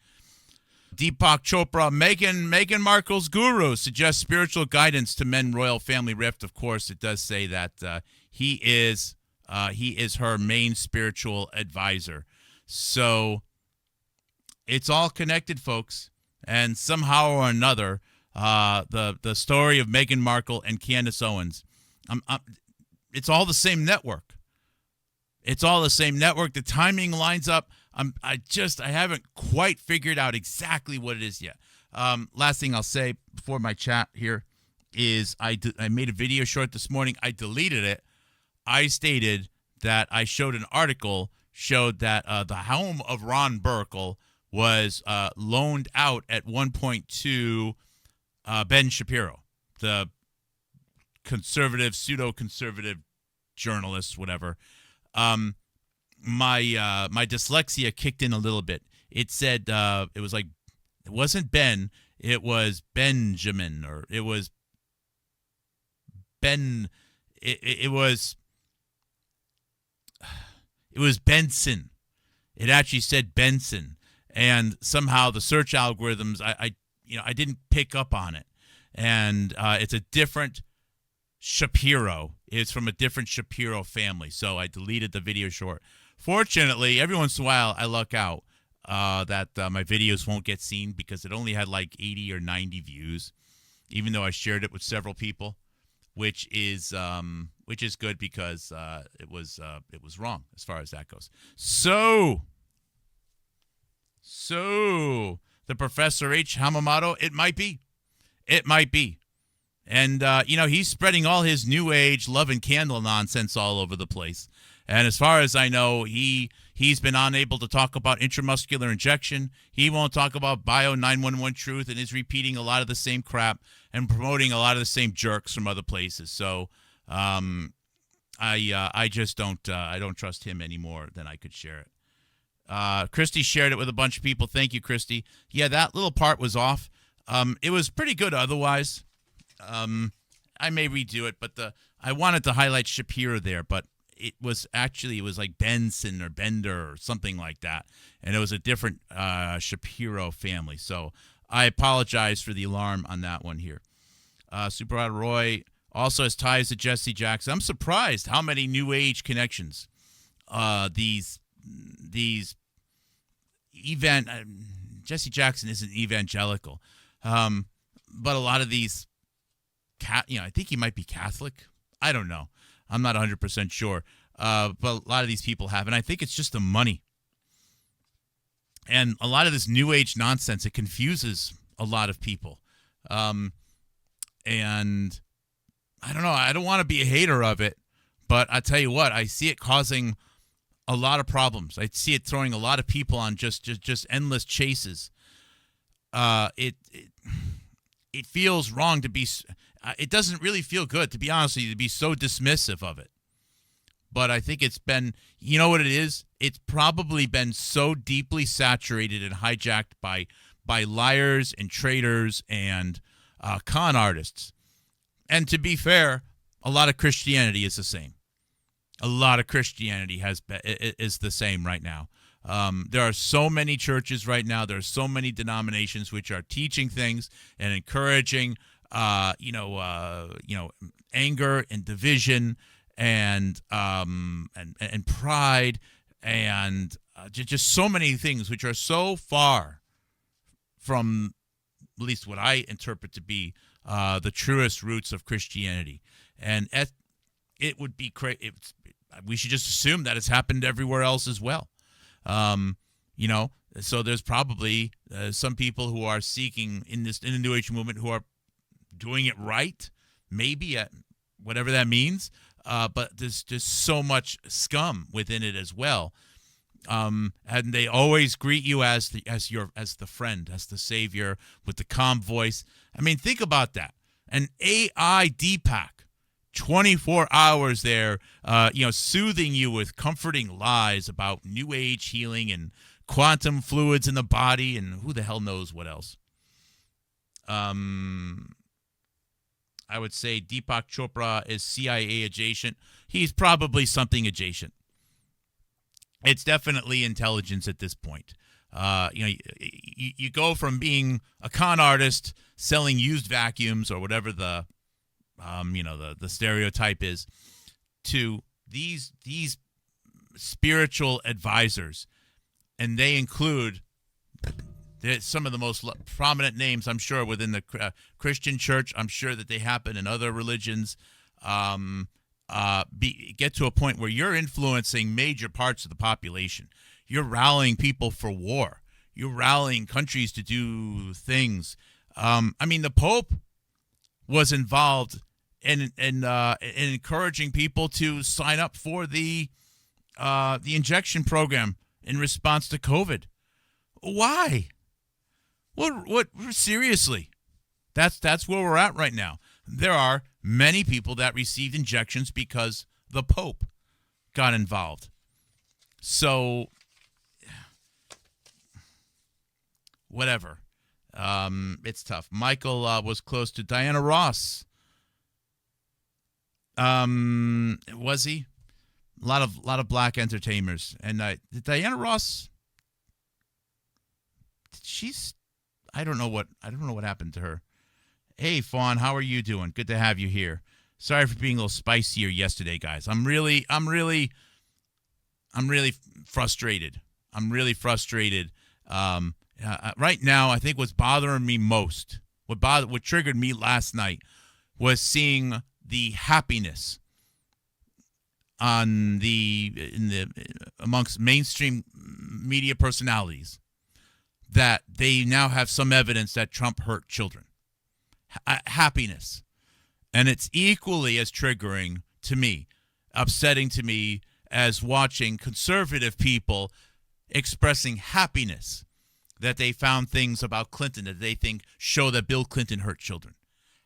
Deepak Chopra, Meghan Markle's guru, suggests spiritual guidance to men royal family rift. Of course, it does say that he is her main spiritual advisor. So it's all connected, folks. And somehow or another, the story of Meghan Markle and Candace Owens, it's all the same network. It's all the same network. The timing lines up. I haven't quite figured out exactly what it is yet. Last thing I'll say before my chat here is I made a video short this morning. I deleted it. I stated that I showed an article showed that the home of Ron Burkle was loaned out at one point to Ben Shapiro, the conservative, pseudo-conservative journalist, whatever. My dyslexia kicked in a little bit. It said it was like, it wasn't Ben, it was Benjamin, or it was Ben. It was Benson. It actually said Benson, and somehow the search algorithms, I didn't pick up on it, and it's a different Shapiro. It's from a different Shapiro family, so I deleted the video short. Fortunately, every once in a while, I luck out that my videos won't get seen because it only had like 80 or 90 views, even though I shared it with several people, which is good because it was wrong as far as that goes. So the Professor H. Hamamoto? It might be. It might be. And, he's spreading all his New Age love and candle nonsense all over the place. And as far as I know, he's been unable to talk about intramuscular injection. He won't talk about Bio 911 truth, and is repeating a lot of the same crap and promoting a lot of the same jerks from other places. So I just don't I don't trust him any more than I could share it. Christy shared it with a bunch of people. Thank you, Christy. Yeah, that little part was off. It was pretty good otherwise. I may redo it, but I wanted to highlight Shapiro there, but it was like Benson or Bender or something like that, and it was a different Shapiro family. So I apologize for the alarm on that one here. Super Roy also has ties to Jesse Jackson. I'm surprised how many New Age connections these Jesse Jackson isn't evangelical, but a lot of these, I think he might be Catholic. I don't know. I'm not 100% sure. But a lot of these people have, and I think it's just the money. And a lot of this New Age nonsense, it confuses a lot of people. And I don't know. I don't want to be a hater of it, but I tell you what, I see it causing a lot of problems. I see it throwing a lot of people on just endless chases. It feels wrong to be. It doesn't really feel good, to be honest with you, to be so dismissive of it. But I think it's been, you know what it is? It's probably been so deeply saturated and hijacked by liars and traitors and con artists. And to be fair, a lot of Christianity is the same. A lot of Christianity is the same right now. There are so many churches right now. There are so many denominations which are teaching things and encouraging, anger and division and pride and just so many things which are so far from, at least what I interpret to be, the truest roots of Christianity. And it would be crazy. We should just assume that it's happened everywhere else as well. So there's probably some people who are seeking in the New Age movement who are doing it right, maybe at whatever that means. But there's just so much scum within it as well. And they always greet you as the friend, as the savior with the calm voice. I mean, think about that. An AI DEEPAK, 24 hours there, soothing you with comforting lies about New Age healing and quantum fluids in the body and who the hell knows what else. I would say Deepak Chopra is CIA adjacent. He's probably something adjacent. It's definitely intelligence at this point. You go from being a con artist selling used vacuums or whatever the stereotype is, to these spiritual advisors, and they include some of the most prominent names, I'm sure, within the Christian church. I'm sure that they happen in other religions. Get to a point where you're influencing major parts of the population. You're rallying people for war. You're rallying countries to do things. The Pope was involved in encouraging people to sign up for the injection program in response to COVID. Why? What? Seriously? That's where we're at right now. There are many people that received injections because the Pope got involved. So, whatever. It's tough. Michael was close to Diana Ross. Was he? A lot of black entertainers. And Diana Ross, I don't know what happened to her. Hey, Fawn, how are you doing? Good to have you here. Sorry for being a little spicier yesterday, guys. I'm really frustrated. I'm really frustrated. Right now, I think what's bothering me most, what triggered me last night, was seeing the happiness amongst mainstream media personalities that they now have some evidence that Trump hurt children. Happiness. And it's equally as triggering to me, upsetting to me, as watching conservative people expressing happiness that they found things about Clinton that they think show that Bill Clinton hurt children.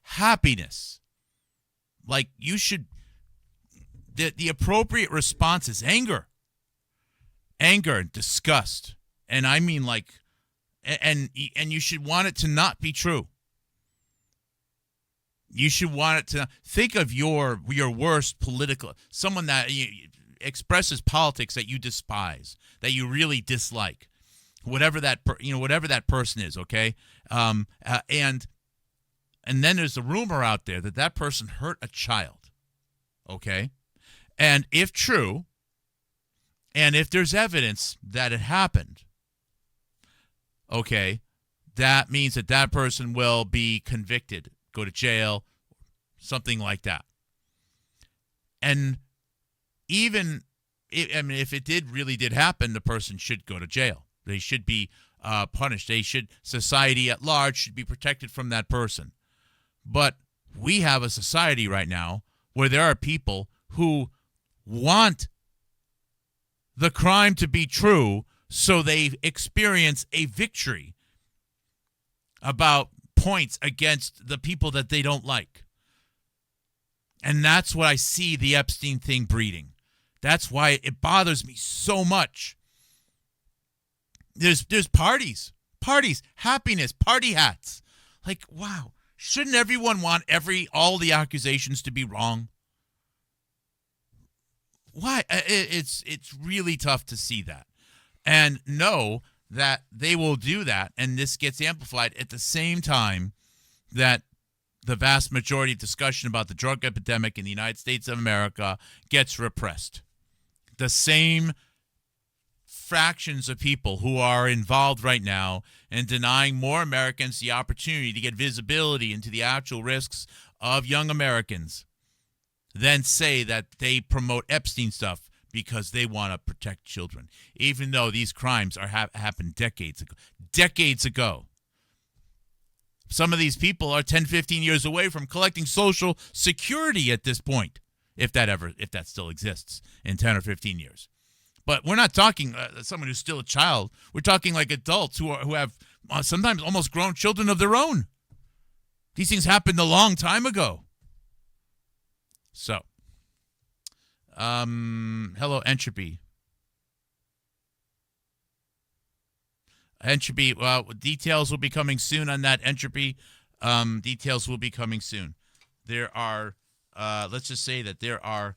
Happiness. Like, you should, the appropriate response is anger. Anger and disgust. And I mean, like, and you should want it to not be true. You should want it to think of your worst political, someone that expresses politics that you despise, that you really dislike, whatever that whatever that person is. Okay, and then there's a rumor out there that person hurt a child. Okay, and if true, and if there's evidence that it happened, okay, that means that person will be convicted, go to jail, something like that. And even, if it really did happen, the person should go to jail. They should be punished. Society at large should be protected from that person. But we have a society right now where there are people who want the crime to be true so they experience a victory about points against the people that they don't like. And that's what I see the Epstein thing breeding. That's why it bothers me so much. There's parties, happiness, party hats. Like, wow, shouldn't everyone want all the accusations to be wrong? Why? It's really tough to see that and know that they will do that, and this gets amplified at the same time that the vast majority of discussion about the drug epidemic in the United States of America gets repressed. The same fractions of people who are involved right now in denying more Americans the opportunity to get visibility into the actual risks of young Americans then say that they promote Epstein stuff because they want to protect children, even though these crimes happened decades ago. Decades ago. Some of these people are 10, 15 years away from collecting Social Security at this point, if that still exists in 10 or 15 years. But we're not talking someone who's still a child. We're talking like adults who have sometimes almost grown children of their own. These things happened a long time ago. So, hello, Entropy. Entropy, details will be coming soon on that, Entropy. Details will be coming soon. There are, let's just say that there are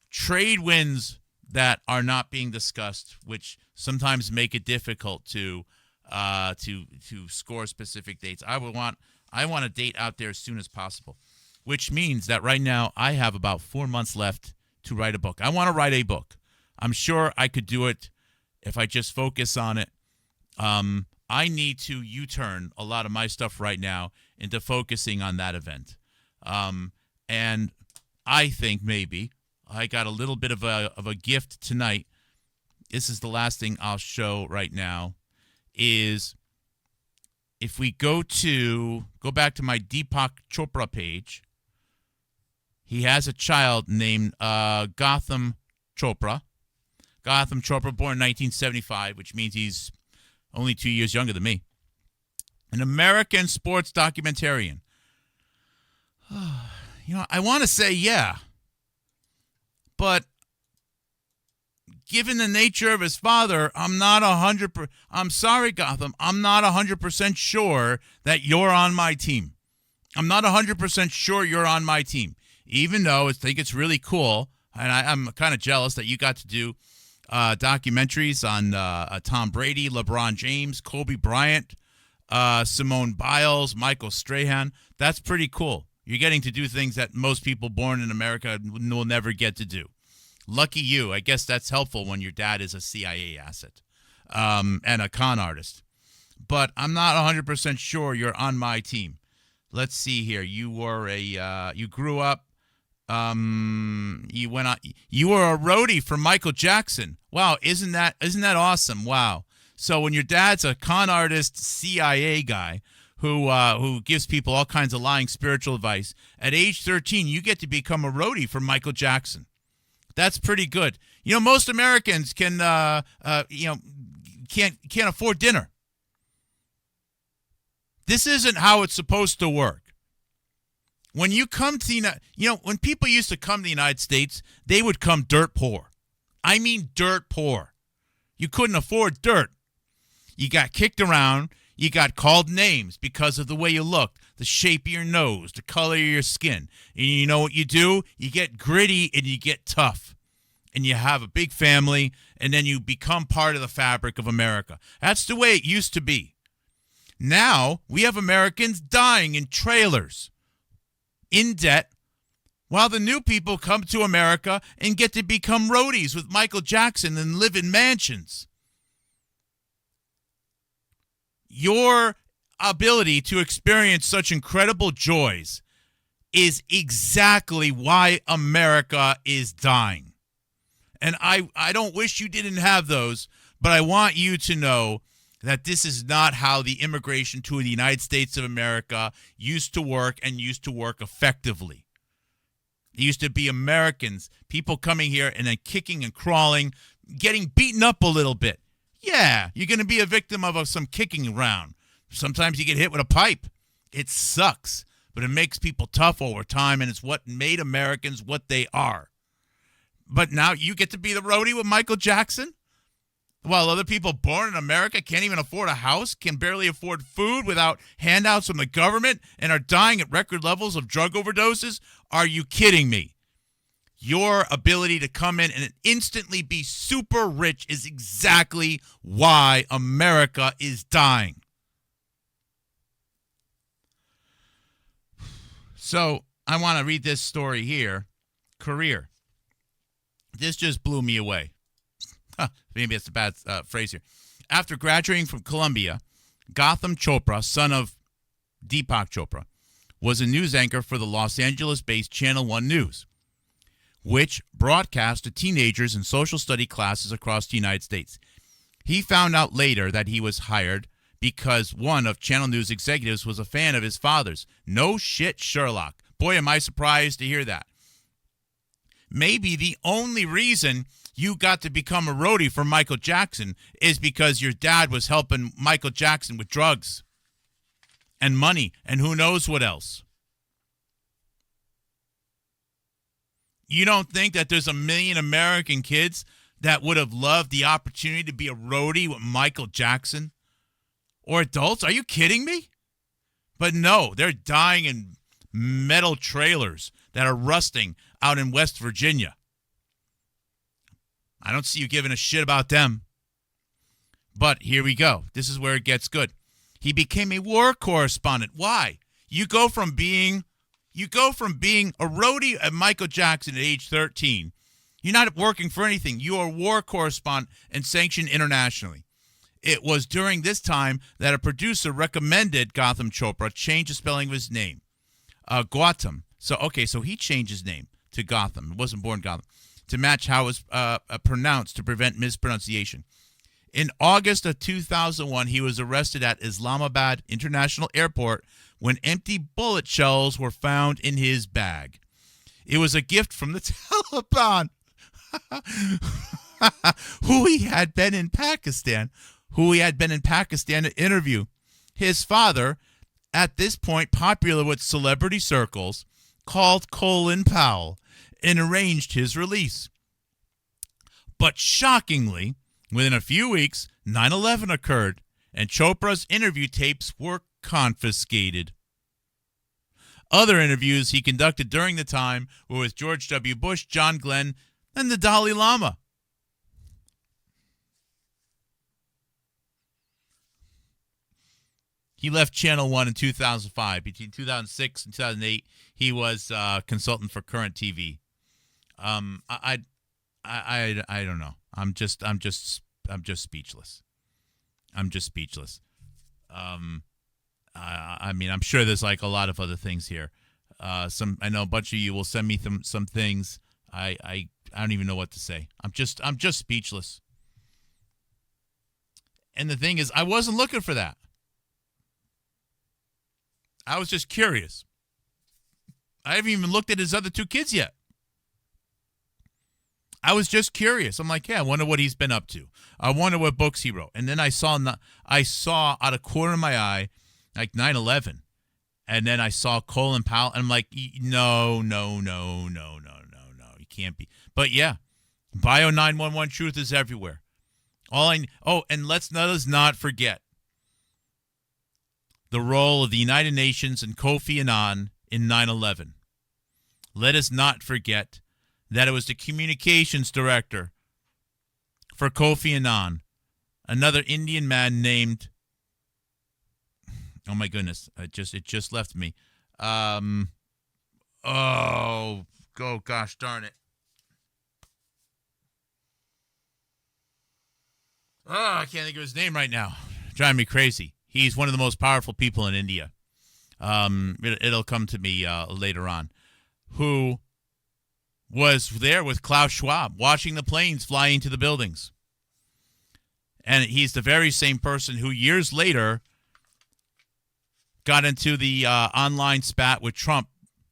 trade wins that are not being discussed, which sometimes make it difficult to score specific dates. I want a date out there as soon as possible, which means that right now I have about 4 months left to write a book. I want to write a book. I'm sure I could do it if I just focus on it. I need to U-turn a lot of my stuff right now into focusing on that event. And I think maybe I got a little bit of a gift tonight. This is the last thing I'll show right now is if we go back to my Deepak Chopra page, he has a child named Gotham Chopra. Gotham Chopra, born in 1975, which means he's only 2 years younger than me. An American sports documentarian. I want to say yeah. But given the nature of his father, I'm not 100%. I'm sorry, Gotham. I'm not 100% sure that you're on my team. I'm not 100% sure you're on my team. Even though I think it's really cool, and I'm kind of jealous that you got to do documentaries on Tom Brady, LeBron James, Kobe Bryant, Simone Biles, Michael Strahan. That's pretty cool. You're getting to do things that most people born in America will never get to do. Lucky you. I guess that's helpful when your dad is a CIA asset and a con artist. But I'm not 100% sure you're on my team. Let's see here. You were you grew up. You were a roadie for Michael Jackson. Wow, isn't that awesome? Wow. So when your dad's a con artist CIA guy who gives people all kinds of lying spiritual advice, at age 13 you get to become a roadie for Michael Jackson. That's pretty good. Most Americans can't afford dinner. This isn't how it's supposed to work. When you come to when people used to come to the United States, they would come dirt poor. I mean dirt poor. You couldn't afford dirt. You got kicked around. You got called names because of the way you looked, the shape of your nose, the color of your skin. And you know what you do? You get gritty and you get tough. And you have a big family, and then you become part of the fabric of America. That's the way it used to be. Now, we have Americans dying in trailers, in debt, while the new people come to America and get to become roadies with Michael Jackson and live in mansions. Your ability to experience such incredible joys is exactly why America is dying. And I don't wish you didn't have those, but I want you to know that this is not how the immigration to the United States of America used to work and used to work effectively. It used to be Americans, people coming here and then kicking and crawling, getting beaten up a little bit. Yeah, you're going to be a victim of some kicking around. Sometimes you get hit with a pipe. It sucks, but it makes people tough over time, and it's what made Americans what they are. But now you get to be the roadie with Michael Jackson? While other people born in America can't even afford a house, can barely afford food without handouts from the government, and are dying at record levels of drug overdoses? Are you kidding me? Your ability to come in and instantly be super rich is exactly why America is dying. So I want to read this story here. Career. This just blew me away. Maybe that's a bad phrase here. After graduating from Columbia, Gautam Chopra, son of Deepak Chopra, was a news anchor for the Los Angeles-based Channel 1 News, which broadcast to teenagers in social study classes across the United States. He found out later that he was hired because one of Channel News executives was a fan of his father's. No shit, Sherlock. Boy, am I surprised to hear that. Maybe the only reason you got to become a roadie for Michael Jackson is because your dad was helping Michael Jackson with drugs and money and who knows what else. You don't think that there's a million American kids that would have loved the opportunity to be a roadie with Michael Jackson? Or adults? Are you kidding me? But no, they're dying in metal trailers that are rusting out in West Virginia. I don't see you giving a shit about them. But here we go. This is where it gets good. He became a war correspondent. Why? You go from being a roadie at Michael Jackson at age 13. You're not working for anything. You are a war correspondent and sanctioned internationally. It was during this time that a producer recommended Gautam Chopra change the spelling of his name. Gautam. So he changed his name to Gautam. It wasn't born Gautam. To match how it was pronounced to prevent mispronunciation. In August of 2001, he was arrested at Islamabad International Airport when empty bullet shells were found in his bag. It was a gift from the Taliban, who he had been in Pakistan to interview. His father, at this point popular with celebrity circles, called Colin Powell and arranged his release. But shockingly, within a few weeks, 9/11 occurred, and Chopra's interview tapes were confiscated. Other interviews he conducted during the time were with George W. Bush, John Glenn, and the Dalai Lama. He left Channel 1 in 2005. Between 2006 and 2008, he was consultant for Current TV. I don't know. I'm just speechless. I'm sure there's like a lot of other things here. I know a bunch of you will send me some things. I don't even know what to say. I'm just speechless. And the thing is, I wasn't looking for that. I was just curious. I haven't even looked at his other two kids yet. I was just curious. I'm like, yeah, I wonder what he's been up to. I wonder what books he wrote. And then I saw out of corner of my eye, like 9/11. And then I saw Colin Powell, and I'm like, no. You can't be. But yeah, Bio 911 truth is everywhere. And let us not forget the role of the United Nations and Kofi Annan in 9/11. Let us not forget that it was the communications director for Kofi Annan, another Indian man named, oh my goodness, it just left me. Gosh darn it. Oh, I can't think of his name right now. Driving me crazy. He's one of the most powerful people in India. It'll come to me later on. Who was there with Klaus Schwab, watching the planes fly into the buildings. And he's the very same person who years later got into the online spat with Trump,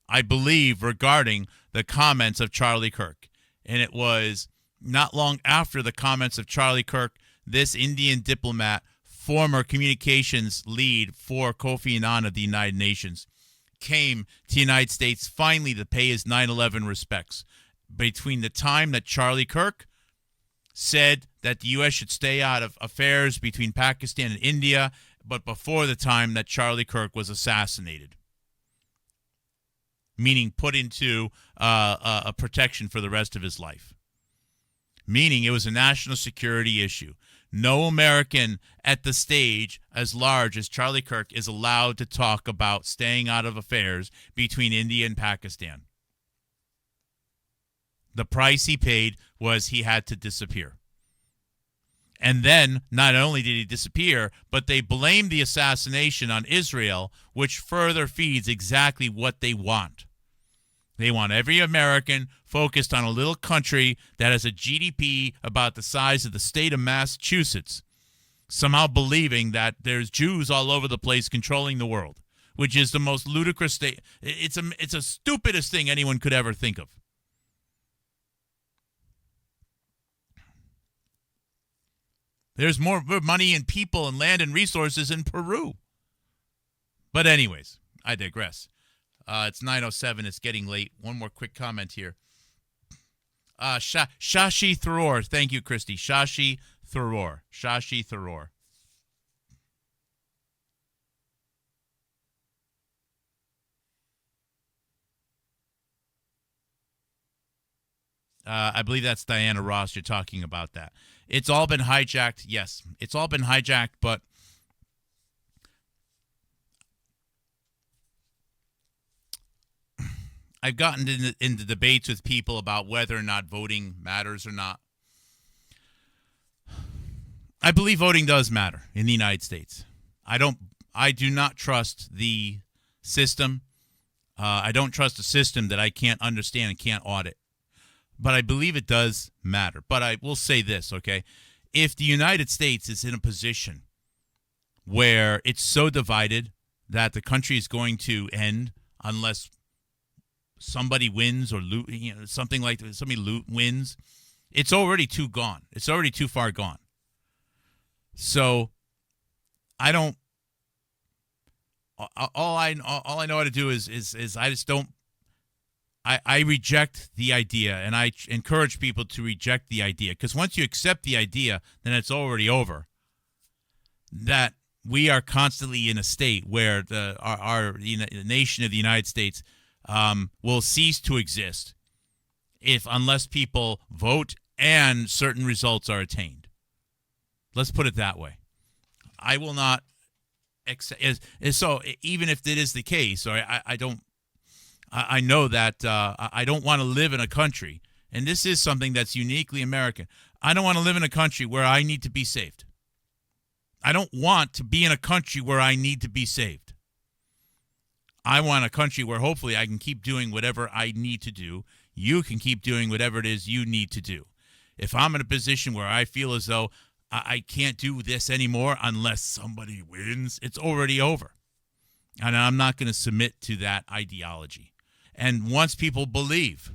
I believe, regarding the comments of Charlie Kirk. And it was not long after the comments of Charlie Kirk, this Indian diplomat, former communications lead for Kofi Annan of the United Nations, came to the United States finally to pay his 9/11 respects. Between the time that Charlie Kirk said that the U.S. should stay out of affairs between Pakistan and India, but before the time that Charlie Kirk was assassinated, meaning put into a protection for the rest of his life, meaning it was a national security issue. No American at the stage as large as Charlie Kirk is allowed to talk about staying out of affairs between India and Pakistan. The price he paid was he had to disappear. And then not only did he disappear, but they blamed the assassination on Israel, which further feeds exactly what they want. They want every American focused on a little country that has a GDP about the size of the state of Massachusetts, somehow believing that there's Jews all over the place controlling the world, which is the most ludicrous state. It's a stupidest thing anyone could ever think of. There's more money and people and land and resources in Peru. But anyways, I digress. It's 9:07. It's getting late. One more quick comment here. Shashi Tharoor. Thank you, Christy. Shashi Tharoor. Shashi Tharoor. I believe that's Diana Ross. You're talking about that. It's all been hijacked. Yes, it's all been hijacked, but I've gotten into debates with people about whether or not voting matters or not. I believe voting does matter in the United States. I do not trust the system. I don't trust a system that I can't understand and can't audit. But I believe it does matter. But I will say this, okay? If the United States is in a position where it's so divided that the country is going to end unless somebody wins or something like that, somebody wins, it's already too gone. It's already too far gone. So I don't. All I know how to do is I just don't. I reject the idea, and I encourage people to reject the idea, because once you accept the idea, then it's already over. That we are constantly in a state where our nation of the United States will cease to exist unless people vote and certain results are attained. Let's put it that way. I will not accept. So even if it is the case, or I don't. I know that I don't want to live in a country, and this is something that's uniquely American. I don't want to live in a country where I need to be saved. I don't want to be in a country where I need to be saved. I want a country where hopefully I can keep doing whatever I need to do. You can keep doing whatever it is you need to do. If I'm in a position where I feel as though I can't do this anymore unless somebody wins. It's already over. And I'm not going to submit to that ideology. And once people believe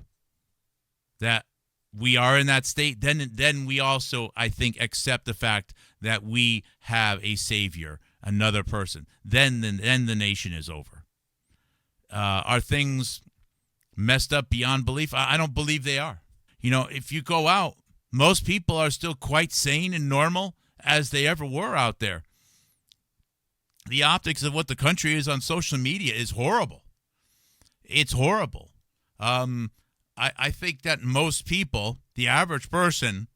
that we are in that state, then we also, I think, accept the fact that we have a savior, another person. Then the nation is over. Are things messed up beyond belief? I don't believe they are. You know, if you go out, most people are still quite sane and normal as they ever were out there. The optics of what the country is on social media is horrible. It's horrible. I think that most people, the average person,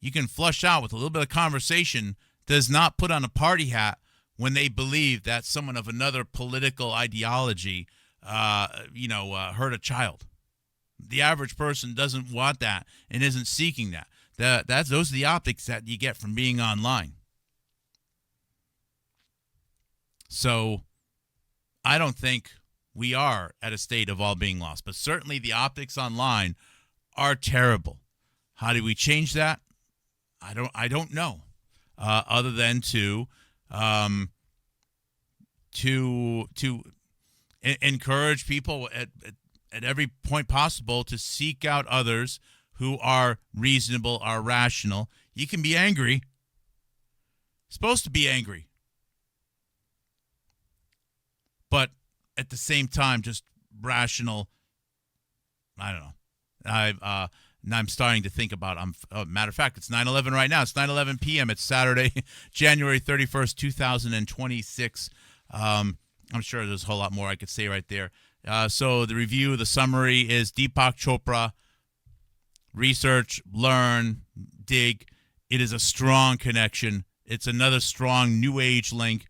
you can flush out with a little bit of conversation, does not put on a party hat when they believe that someone of another political ideology, hurt a child. The average person doesn't want that and isn't seeking that. Those are the optics that you get from being online. So I don't think we are at a state of all being lost, but certainly the optics online are terrible. How do we change that? I don't know. Other than to encourage people at every point possible to seek out others who are reasonable, are rational. You can be angry. Supposed to be angry. But at the same time, just rational. I don't know. I'm starting to think about, matter of fact, it's 9/11 right now. It's 9:11 p.m. It's Saturday, January 31st, 2026. I'm sure there's a whole lot more I could say right there. So the review, the summary is DEEPAK Chopra, research, learn, dig. It is a strong connection. It's another strong New Age link.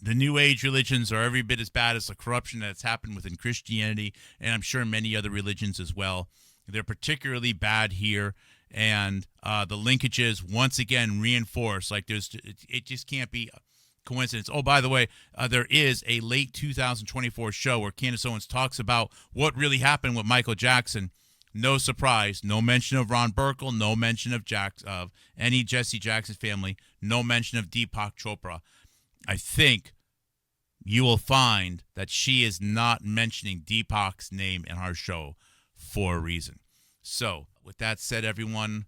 The New Age religions are every bit as bad as the corruption that's happened within Christianity, and I'm sure many other religions as well. They're particularly bad here, and the linkages once again reinforce. Like it just can't be a coincidence. Oh, by the way, there is a late 2024 show where Candace Owens talks about what really happened with Michael Jackson. No surprise, no mention of Ron Burkle, no mention of any Jesse Jackson family, no mention of DEEPAK Chopra. I think you will find that she is not mentioning Deepak's name in our show for a reason. So, with that said, everyone,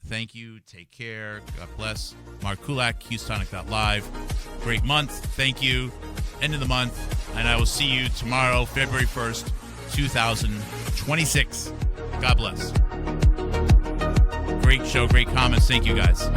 thank you. Take care. God bless. Mark Kulak, Houstonic.live. Great month. Thank you. End of the month. And I will see you tomorrow, February 1st, 2026. God bless. Great show. Great comments. Thank you, guys.